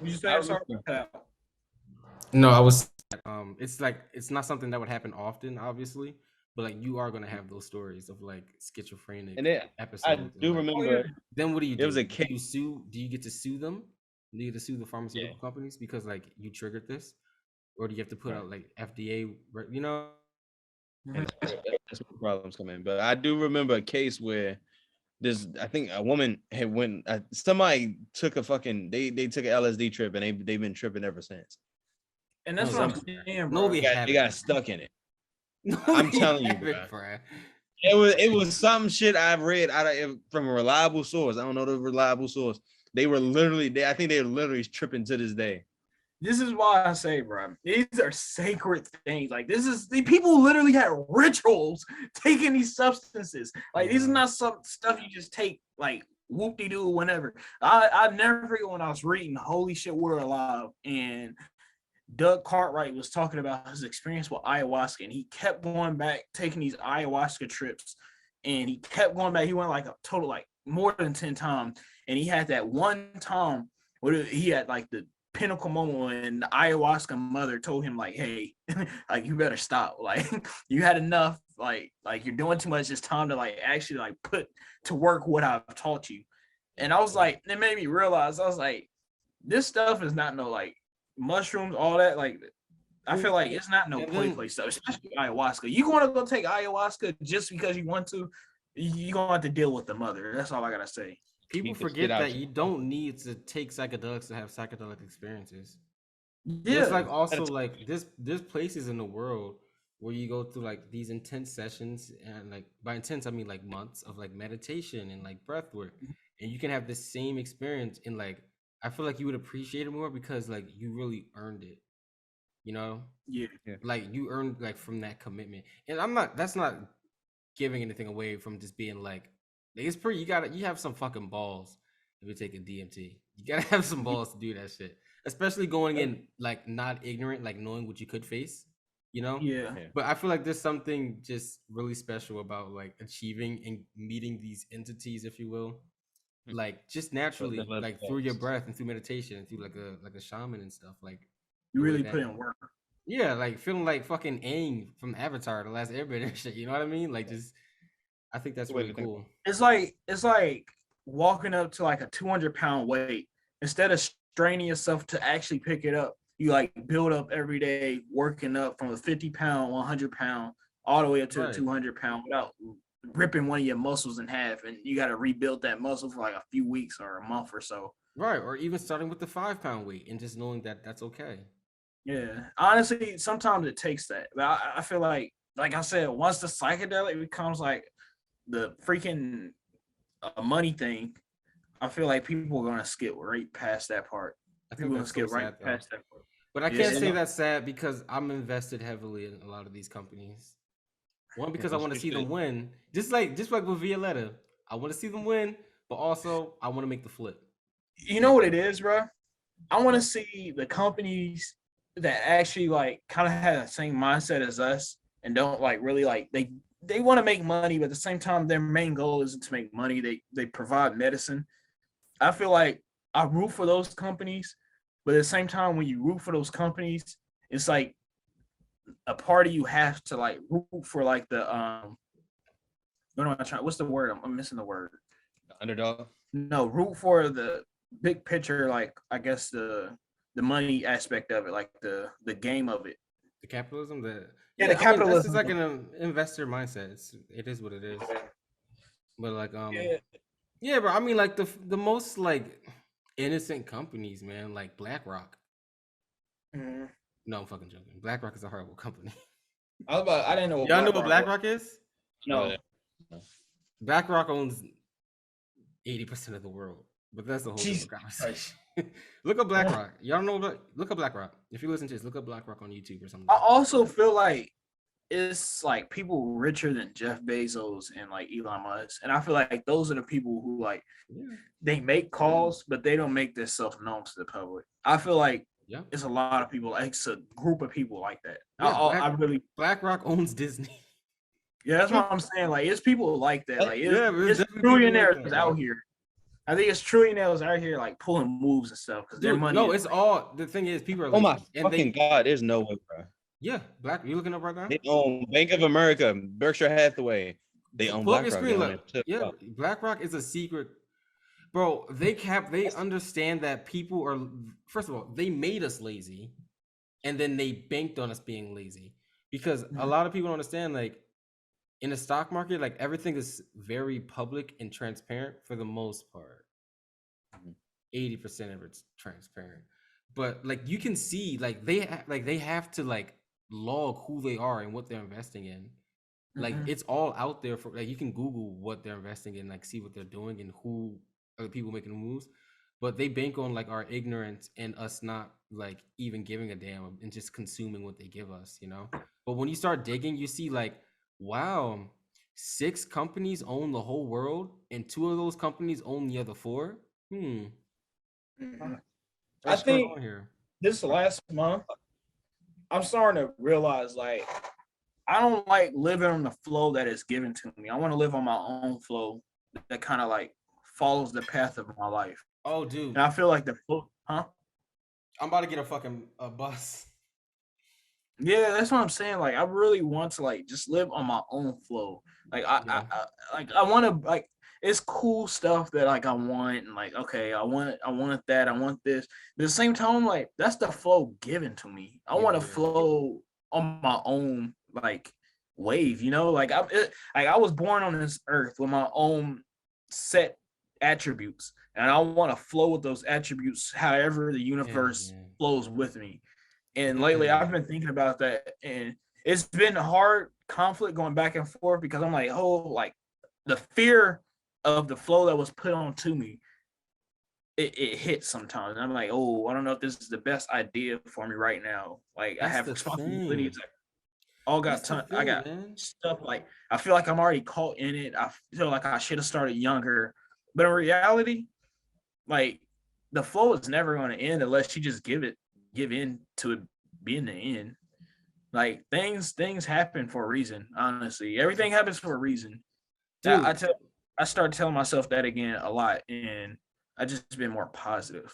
You say sorry. No, I was. It's like it's not something that would happen often, obviously, but like you are gonna have those stories of like schizophrenic episodes. I do remember. Then what do you do? There was a case. Do you get to sue them? Do you get to sue the pharmaceutical companies because like you triggered this, or do you have to put out like FDA? You know, that's where problems come in. But I do remember a case where I think a woman had somebody took a fucking they took an LSD trip and they've been tripping ever since. And that's what I'm saying, bro. They got stuck in it. I'm telling you, bro. It was some shit I've read from a reliable source. I don't know the reliable source. I think they were literally tripping to this day. This is why I say, bro, these are sacred things. Like the people literally had rituals taking these substances. Like these is not some stuff you just take like whoop-de-doo whenever. I never forget when I was reading Holy Shit We're Alive, and Doug Cartwright was talking about his experience with ayahuasca, and he kept going back, taking these ayahuasca trips, and he kept going back. He went like a total like more than 10 times, and he had that one time where he had like pinnacle moment when the ayahuasca mother told him like, hey, like you better stop. Like you had enough. Like you're doing too much. It's time to like actually like put to work what I've taught you. And I was like, it made me realize, I was like, this stuff is not no like mushrooms, all that. Like I feel like it's not no play stuff, especially ayahuasca. You want to go take ayahuasca just because you want to, you're gonna have to deal with the mother. That's all I gotta say. People forget that you don't need to take psychedelics to have psychedelic experiences. Yeah. There's like also like there's places in the world where you go through like these intense sessions, and like by intense I mean like months of like meditation and like breath work, and you can have the same experience in like, I feel like you would appreciate it more because like you really earned it, you know? Yeah. Like you earned like from that commitment. And that's not giving anything away from just being like it's pretty, you have some fucking balls if you take a DMT. You gotta have some balls to do that shit. Especially going in like not ignorant, like knowing what you could face, you know? Yeah. But I feel like there's something just really special about like achieving and meeting these entities, if you will. Like just naturally, like through your breath and through meditation and through like a shaman and stuff. Like you really put in work. Yeah, like feeling like fucking Aang from Avatar, the Last Airbender and shit. You know what I mean? Like just, I think that's really cool. It's like walking up to like a 200-pound weight. Instead of straining yourself to actually pick it up, you like build up every day, working up from a 50-pound, 100-pound, all the way up to a 200-pound without ripping one of your muscles in half, and you got to rebuild that muscle for like a few weeks or a month or so. Right, or even starting with the 5-pound weight and just knowing that that's okay. Yeah, honestly, sometimes it takes that, but I feel like I said, once the psychedelic becomes like the freaking money thing, I feel like people are gonna skip right past that part. People gonna skip right past that part. But I can't say that's sad because I'm invested heavily in a lot of these companies. One, because I want to see them win, just like with Violetta. I want to see them win, but also I want to make the flip. You know what it is, bro? I want to see the companies that actually like kind of have the same mindset as us and don't like really like they want to make money, but at the same time their main goal isn't to make money. They provide medicine. I feel like I root for those companies, but at the same time when you root for those companies, it's like a party you have to like root for, like the what am I trying? What's the word? I'm missing the word. The underdog. No, root for the big picture, like I guess the money aspect of it, like the game of it. The capitalism, the capitalism. This is like an investor mindset. It is what it is. But like yeah, but I mean like the most like innocent companies, man, like BlackRock. Mm-hmm. No, I'm fucking joking. BlackRock is a horrible company. I didn't know. Y'all know what BlackRock is? No. BlackRock owns 80% of the world, but that's a whole different conversation. Look up BlackRock. Y'all know look up BlackRock. If you listen to this, look up BlackRock on YouTube or something. I also feel like it's like people richer than Jeff Bezos and like Elon Musk, and I feel like those are the people who like they make calls, but they don't make themselves known to the public. I feel like it's a lot of people. Like, it's a group of people like that. Yeah, BlackRock owns Disney. Yeah, that's what I'm saying. Like, it's people like that. Like, it's trillionaires like out here. I think it's trillionaires out here like pulling moves and stuff because their money. No, it's all the thing is people are. Oh my fucking god! There's no way, bro. Yeah, you looking up right now? They own Bank of America, Berkshire Hathaway. They own BlackRock. Yeah, BlackRock is a secret, bro. They understand that people are. First of all, they made us lazy, and then they banked on us being lazy because a lot of people don't understand like. In the stock market, like everything is very public and transparent for the most part. 80% of it's transparent, but like you can see, like they have to like log who they are and what they're investing in. Like it's all out there for like you can Google what they're investing in, like see what they're doing and who are the people making the moves. But they bank on like our ignorance and us not like even giving a damn and just consuming what they give us, you know. But when you start digging, you see like. Wow, 6 companies own the whole world, and 2 of those companies own the other 4. I think this last month, I'm starting to realize like I don't like living on the flow that is given to me. I want to live on my own flow that kind of like follows the path of my life. Oh, dude, and I feel like the flow, huh? I'm about to get a fucking bus. Yeah, that's what I'm saying. Like, I really want to like just live on my own flow. Like, Yeah. I want to like. It's cool stuff that like I want, and like, okay, I want that, I want this. But at the same time, like, that's the flow given to me. I want to Yeah. flow on my own like wave. Like I was born on this earth with my own set attributes, and I want to flow with those attributes. However, the universe Yeah. flows with me. And lately, Yeah. I've been thinking about that, and it's been hard conflict going back and forth because I'm like, oh, like the fear of the flow that was put onto me, it hits sometimes. And I'm like, oh, I don't know if this is the best idea for me right now. Like, I That's have the responsibilities. thing. All got That's the ton. I thing, got man. stuff like I feel like I'm already caught in it. I feel like I should have started younger, but in reality, like the flow is never going to end unless you just give in to it being the end. Like things happen for a reason. Honestly, everything happens for a reason. I Dude, tell I started telling myself that again a lot, and I just been more positive.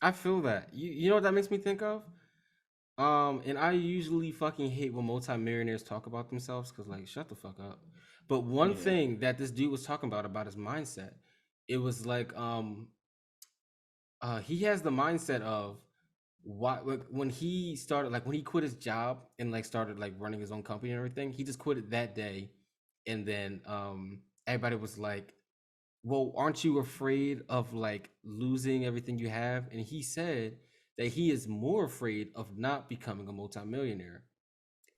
I feel that. You know what that makes me think of? And I usually fucking hate when multimillionaires talk about themselves because, like, shut the fuck up. But one Yeah, thing that this dude was talking about his mindset, it was like, he has the mindset of why, like, when he started, like, when he quit his job and like started like running his own company and everything, he just quit it that day, and then everybody was like, well, aren't you afraid of like losing everything you have? And he said that he is more afraid of not becoming a multimillionaire.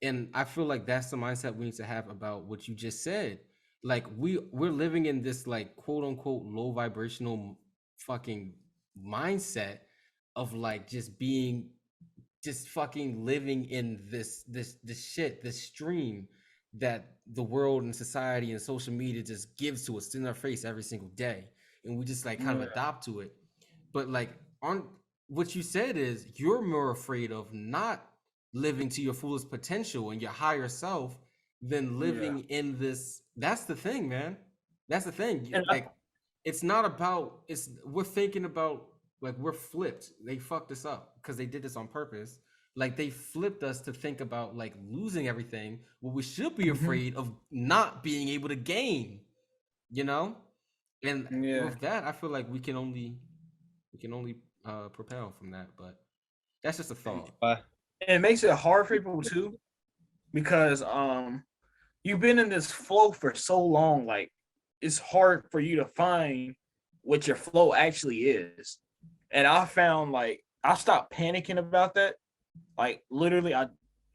And I feel like that's the mindset we need to have about what you just said. Like we're living in this like quote unquote low vibrational fucking mindset of like just fucking living in this shit, this stream that the world and society and social media just gives to us in our face every single day, and we just like kind of yeah, adopt to it. But like on what you said is you're more afraid of not living to your fullest potential and your higher self than yeah. living in this. That's the thing, man. That's the thing. And Like it's not about, it's we're thinking about, like, we're flipped. They fucked us up because they did this on purpose. Like they flipped us to think about like losing everything. Well, we should be afraid of not being able to gain, you know? And yeah, with that, I feel like we can only propel from that. But that's just a thought. Uh, and it makes it hard for people too because you've been in this flow for so long. Like it's hard for you to find what your flow actually is. And I found like I stopped panicking about that. Like literally, I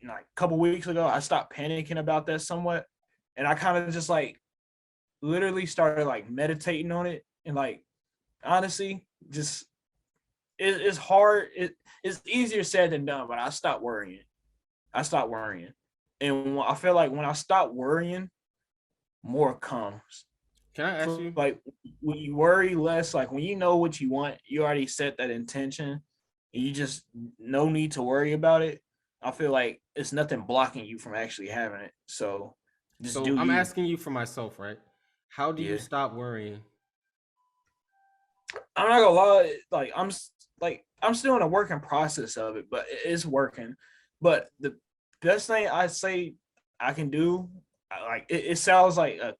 like a couple weeks ago, I stopped panicking about that somewhat, and I kind of just like literally started like meditating on it, and like honestly, just it's hard. It's easier said than done, but I stopped worrying. I stopped worrying, and I feel like when I stop worrying, more comes. Can I ask So you? like when you worry less, like when you know what you want, you already set that intention, and you just no need to worry about it. I feel like it's nothing blocking you from actually having it. So just So do I'm you. asking you for myself, right? How do you Yeah. stop worrying? I'm not gonna lie, like I'm still in a working process of it, but it's working. But the best thing I say I can do, like it sounds like a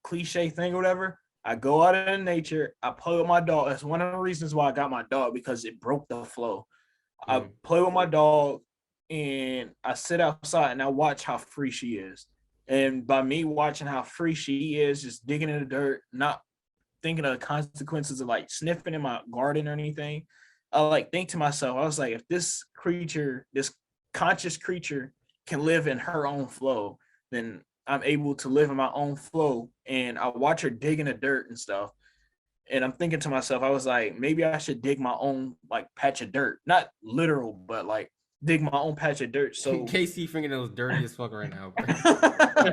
cliche thing or whatever. I go out in nature, I play with my dog. That's one of the reasons why I got my dog because it broke the flow. I Mm. play with my dog and I sit outside and I watch how free she is. And by me watching how free she is, just digging in the dirt, not thinking of the consequences of like sniffing in my garden or anything, I like think to myself, I was like, if this creature, this conscious creature can live in her own flow, then I'm able to live in my own flow. And I watch her dig in the dirt and stuff. And I'm thinking to myself, I was like, maybe I should dig my own like patch of dirt. Not literal, but like dig my own patch of dirt. So KC fingernails dirty as fuck right now, bro.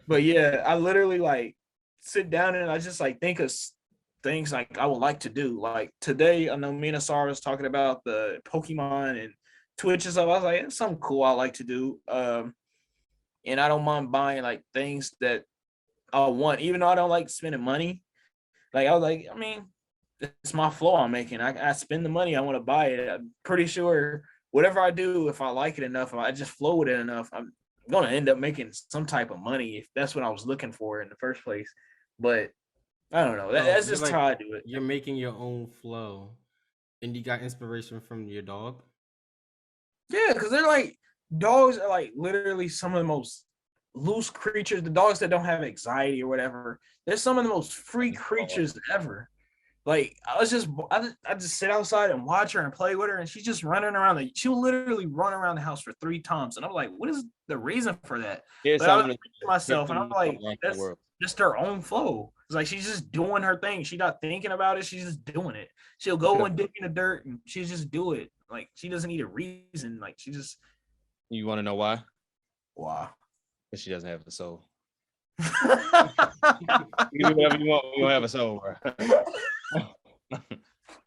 but yeah, I literally like sit down and I just like think of things like I would like to do. Like today, I know me and Asara was talking about the Pokemon and Twitch and stuff. I was like, it's something cool I like to do. And I don't mind buying like things that I want, even though I don't like spending money. Like I was like, I mean, it's my flow I'm making. I spend the money, I want to buy it. I'm pretty sure whatever I do, if I like it enough, if I just flow with it enough, I'm gonna end up making some type of money if that's what I was looking for in the first place. But I don't know. So That's you're just like how I do it. you're making your own flow, and you got inspiration from your dog. Yeah, because they're like dogs are like literally some of the most loose creatures. The dogs that don't have anxiety or whatever. They're some of the most free creatures ever. Like I just sit outside and watch her and play with her, and she's just running around. She'll literally run around the house for 3 times, and I'm like, what is the reason for that? Here's But I was something thinking to myself, and I'm like, around the that's world. just her own flow. It's like she's just doing her thing. She's not thinking about it. She's just doing it. She'll go and dig in the dirt, and she just do it. Like she doesn't need a reason. Like she just You want to know why? wow. Because she doesn't have a soul. You do whatever you want. You don't have a soul, bro.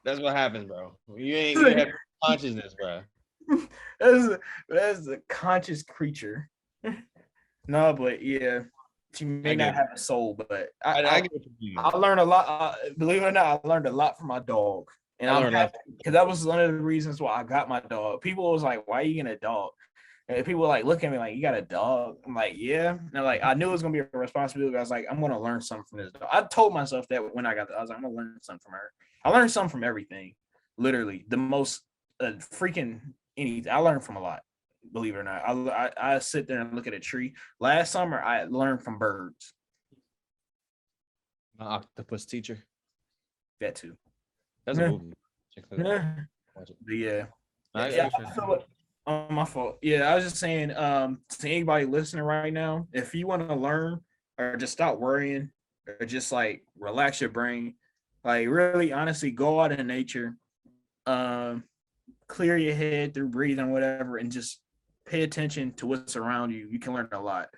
That's what happens, bro. You have consciousness, bro. That's a conscious creature. No, but yeah, she may not have a soul, but I get what you mean. I learned a lot. Believe it or not, I learned a lot from my dog, and I I'm learned a lot. happy because that was one of the reasons why I got my dog. People was like, "Why are you getting a dog?" And people like look at me like, "You got a dog?" I'm like, "Yeah." And they're like, I knew it was gonna be a responsibility. I was like, "I'm gonna learn something from this dog." I told myself that when I got, I was like, "I'm gonna learn something from her." I learned something from everything, literally. The most freaking anything. I learned from a lot. Believe it or not, I sit there and look at a tree. Last summer, I learned from birds. My octopus teacher. That too. That's a movie. Check that out. Yeah. Watch it. But yeah. Nice. Yeah, I feel like, my fault. Yeah, I was just saying, to anybody listening right now, if you want to learn or just stop worrying or just like relax your brain, like really honestly go out in nature, clear your head through breathing or whatever, and just pay attention to what's around you. You can learn a lot.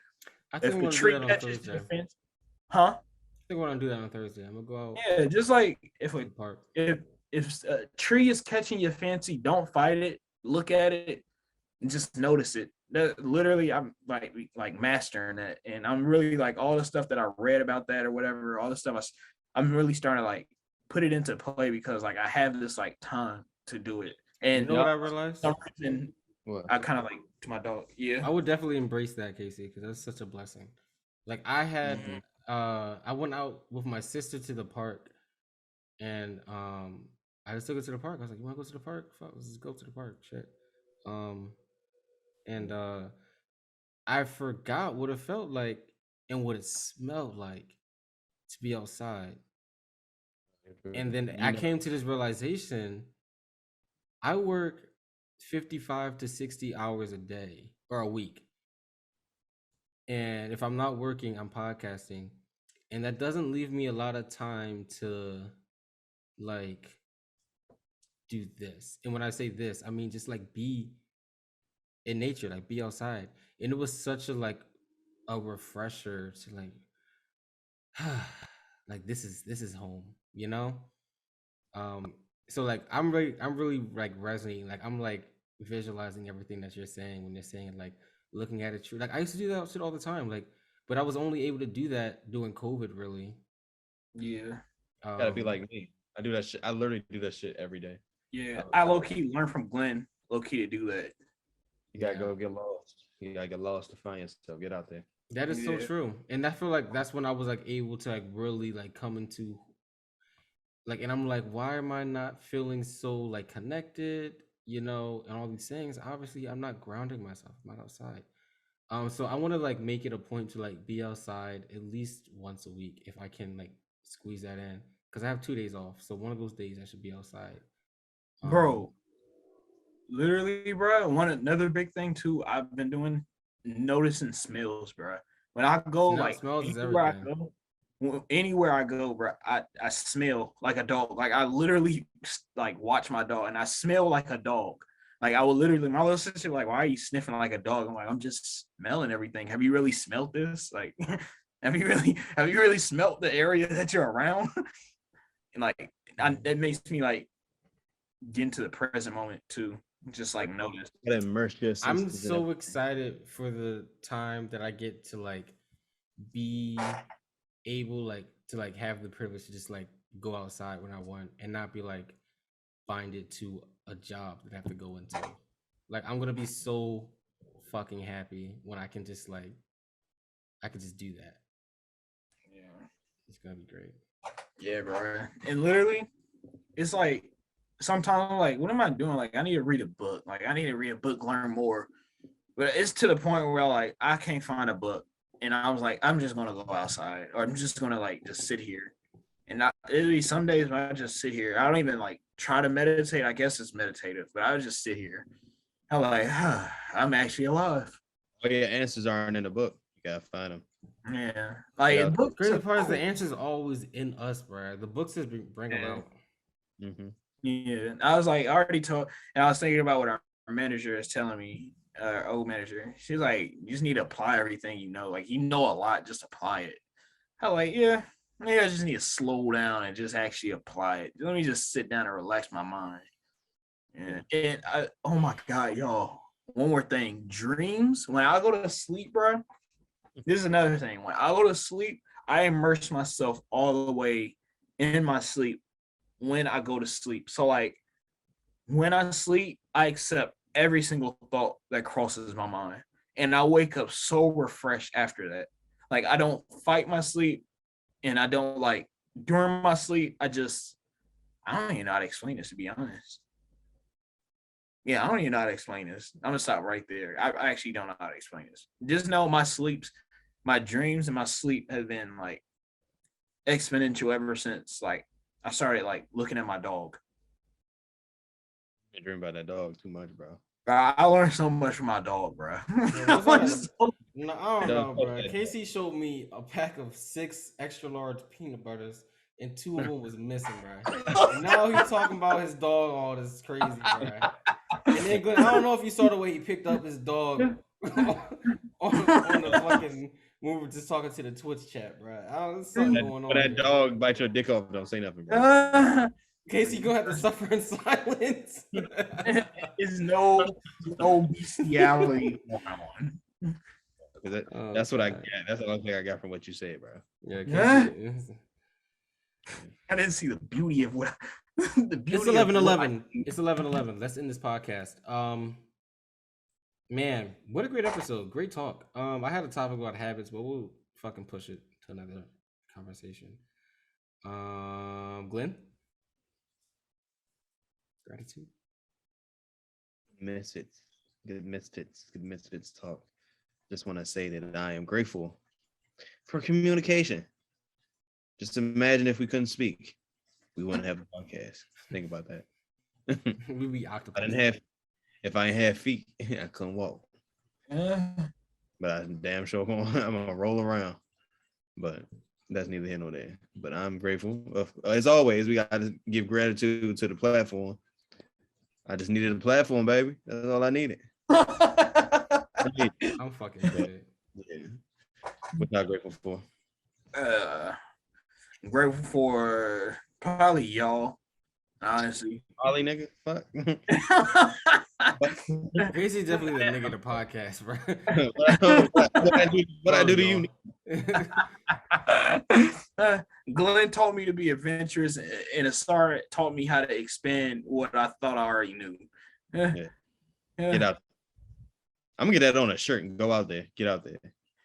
I If think a we're gonna do tree that on catches Thursday. your fence, huh? I think we're gonna do that on Thursday. I'm gonna go out Yeah, just like if to a the park. if a tree is catching your fancy, don't fight it. Look at it and just notice it. That literally, I'm like mastering that, and I'm really like all the stuff that I read about that or whatever. All the stuff I'm really starting to like put it into play because like I have this like time to do it, and You know what I realized? some reason What? I kind of like to my dog. Yeah, I would definitely embrace that, Casey, because that's such a blessing. Like I had, I went out with my sister to the park, and I just took her to the park. I was like, "You want to go to the park? Fuck, let's just go to the park." Shit. And I forgot what it felt like and what it smelled like to be outside. And then I came to this realization: I work 55 to 60 hours a day or a week. And if I'm not working, I'm podcasting. And that doesn't leave me a lot of time to like do this. And when I say this, I mean just like be in nature, like be outside. And it was such a like a refresher to like like this is home, you know? So like I'm really like resonating, like I'm like visualizing everything that you're saying when you're saying like looking at it true. Like I used to do that shit all the time, like, but I was only able to do that during COVID, really. yeah, Gotta be like me. I do that shit. I literally do that shit every day. yeah. I low key learned from Glenn, low key to do that. You gotta go get lost. You gotta get lost to find yourself. Get out there. That is so Yeah. true. And I feel like that's when I was like able to like really like come into like, and I'm like, why am I not feeling so like connected, you know, and all these things? Obviously, I'm not grounding myself. I'm not outside. So I want to like make it a point to like be outside at least once a week if I can like squeeze that in, because I have 2 days off. So one of those days I should be outside. Bro, literally, bro. Another big thing too. I've been doing noticing smells, bro. When I go, like smells is anywhere I everything. go, anywhere I go, bro, I smell like a dog. Like I literally like watch my dog, and I smell like a dog. Like I will literally, my little sister like, "Why are you sniffing like a dog?" I'm like, "I'm just smelling everything. Have you really smelled this? Like, have you really smelt the area that you're around?" And like, it makes me like get into the present moment too. Just like notice. Gotta immerse yourself. I'm so excited for the time that I get to like be able like to like have the privilege to just like go outside when I want and not be like binded to a job that I have to go into. Like I'm gonna be so fucking happy when I can just like I can just do that. Yeah. It's gonna be great. Yeah, bro. And literally, it's like sometimes I'm like, what am I doing? Like, I need to read a book. Like, I need to read a book, learn more. But it's to the point where like I can't find a book, and I was like, I'm just gonna go outside, or I'm just gonna like just sit here. And it'll be some days when I just sit here. I don't even like try to meditate. I guess it's meditative, but I would just sit here. I'm like, I'm actually alive. Oh yeah, answers aren't in the book. You gotta find them. Yeah, like Yeah. books. Crazy are part is the cool. answer's always in us, bro. The books just bring them Yeah. out. Mm-hmm. Yeah, I was like, I already told, and I was thinking about what our manager is telling me. Our old manager, she's like, you just need to apply everything you know. Like, you know a lot, just apply it. I'm like, yeah, maybe I just need to slow down and just actually apply it. Let me just sit down and relax my mind. Yeah. And oh my God, y'all. One more thing. Dreams. When I go to sleep, bro, this is another thing. When I go to sleep, I immerse myself all the way in my sleep when I go to sleep. So like when I sleep, I accept every single thought that crosses my mind. And I wake up so refreshed after that. Like I don't fight my sleep, and I don't like during my sleep, I don't even know how to explain this, to be honest. Yeah, I don't even know how to explain this. I'm gonna stop right there. I actually don't know how to explain this. Just know my dreams and my sleep have been like exponential ever since like I started like looking at my dog. I dream about that dog too much, bro. I learned so much from my dog, bro. Bro, what's that? No, I don't Yeah, know, bro. Casey showed me a pack of 6 extra large peanut butters, and 2 of them was missing, bro. And now he's talking about his dog. All this crazy, bro. And then Glenn, I don't know if you saw the way he picked up his dog on the fucking when we were just talking to the Twitch chat, bro. There's something going on. When that here. dog bite your dick off, don't say nothing, bro. Casey, you gonna have to suffer in silence. It's no bestiality going on. That's what I get. That's the only thing I got from what you said, bro. Yeah, Casey. I didn't see the beauty of what the beauty. It's 11:11. It's 11:11. Let's end this podcast. Man, what a great episode. Great talk. I had a topic about habits, but we'll fucking push it to another conversation. Glenn? Gratitude. MisFits. Good MisFits talk. Just want to say that I am grateful for communication. Just imagine if we couldn't speak, we wouldn't have a podcast. Think about that. We'd be octopus. If I didn't have feet, I couldn't walk. But I'm damn sure I'm gonna roll around. But that's neither here nor there. But I'm grateful. As always, we gotta give gratitude to the platform. I just needed a platform, baby. That's all I needed. I'm fucking good. Yeah. What y'all grateful for? I'm grateful for probably y'all, honestly. Ollie, nigga, fuck. Casey's definitely the nigga of the podcast, bro. what I do to you? Glenn taught me to be adventurous, and Asar taught me how to expand what I thought I already knew. Yeah. Get out. I'm gonna get that on a shirt and go out there. Get out there.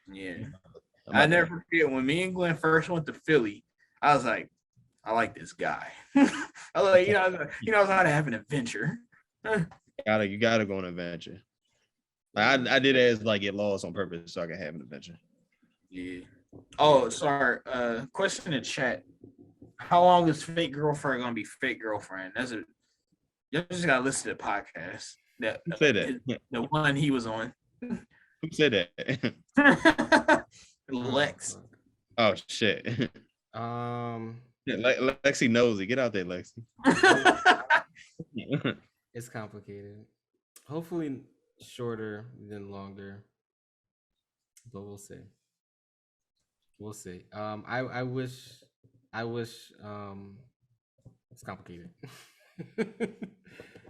Yeah. I never forget when me and Glenn first went to Philly. I was like, I like this guy. I was like, he knows how to have an adventure. You gotta go on an adventure. I did it as like get lost on purpose so I can have an adventure. Yeah. Oh, sorry. Question in chat. How long is fake girlfriend gonna be fake girlfriend? You just gotta listen to the podcast. Who said that? The one he was on. Who said that? Lex. Oh shit. Lexi knows it. Get out there, Lexi. It's complicated. Hopefully shorter than longer. But we'll see. We'll see. I wish it's complicated.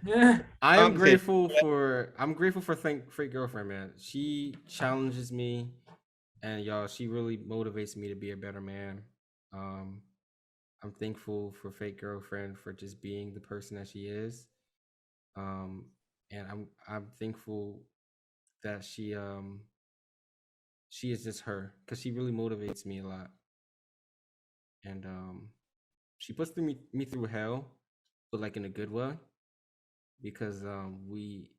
Yeah. I'm grateful for Freight Girlfriend, man. She challenges me, and y'all, she really motivates me to be a better man. I'm thankful for fake girlfriend for just being the person that she is. And I'm thankful that she is just her, because she really motivates me a lot. And she puts me through hell, but like in a good way, because we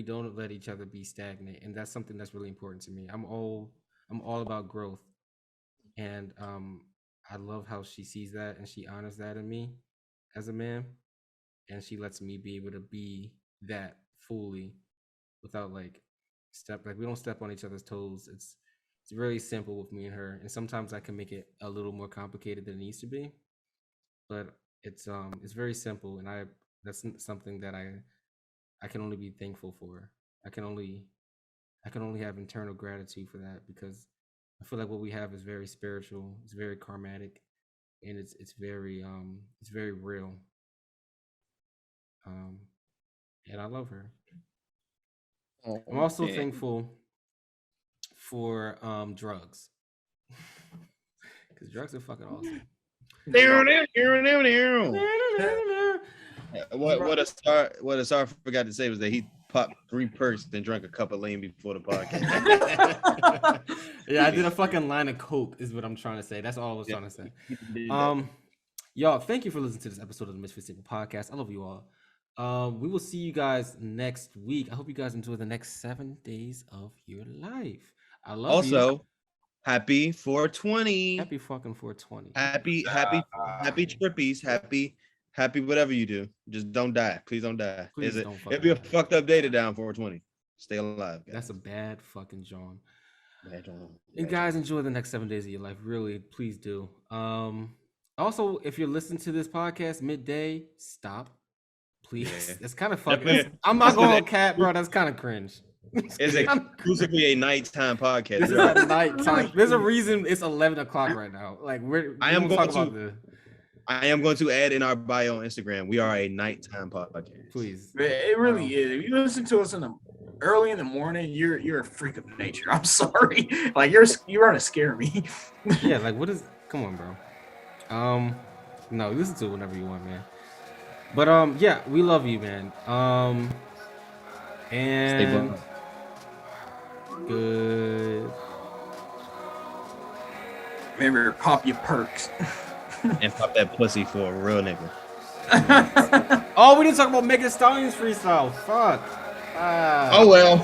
don't let each other be stagnant, and that's something that's really important to me. I'm all about growth, and I love how she sees that and she honors that in me as a man, and she lets me be able to be that fully without like we don't step on each other's toes. It's really simple with me and her, and sometimes I can make it a little more complicated than it needs to be, but it's very simple, and that's something that I can only be thankful for. I can only have internal gratitude for that, because I feel like what we have is very spiritual, it's very karmatic, and it's very real. And I love her. I'm also thankful for drugs, because drugs are fucking awesome. What a star forgot to say was that he popped 3 perks and drank a cup of lean before the podcast. Yeah, I did a fucking line of coke is what I'm trying to say. That's all I was trying to say. Y'all, thank you for listening to this episode of the MisFits Table podcast. I love you all. We will see you guys next week. I hope you guys enjoy the next 7 days of your life. I love you. Also, happy 420. Happy fucking 420. Happy trippies. Happy whatever you do. Just don't die. Please don't die. It'll be a fucked up day to die on 420. Stay alive, guys. That's a bad fucking John. Bad John. And guys, enjoy the next 7 days of your life. Really, please do. Also, if you're listening to this podcast midday, stop. Please. Yeah. It's kind of fucking. I'm not going cat, bro. That's kind of cringe. It's exclusively a nighttime podcast. This is at nighttime. There's a reason it's 11 o'clock right now. Like I am going to add in our bio on Instagram. We are a nighttime podcast. Please. It really is. If you listen to us early in the morning, you're a freak of nature. I'm sorry. Like you're trying to scare me. Yeah, like what is? Come on, bro. No, listen to it whenever you want, man. But yeah, we love you, man. And good. Remember, pop your perks. And pop that pussy for a real nigga. Oh, we didn't talk about Megan Thee Stallion's freestyle. Fuck. Oh well.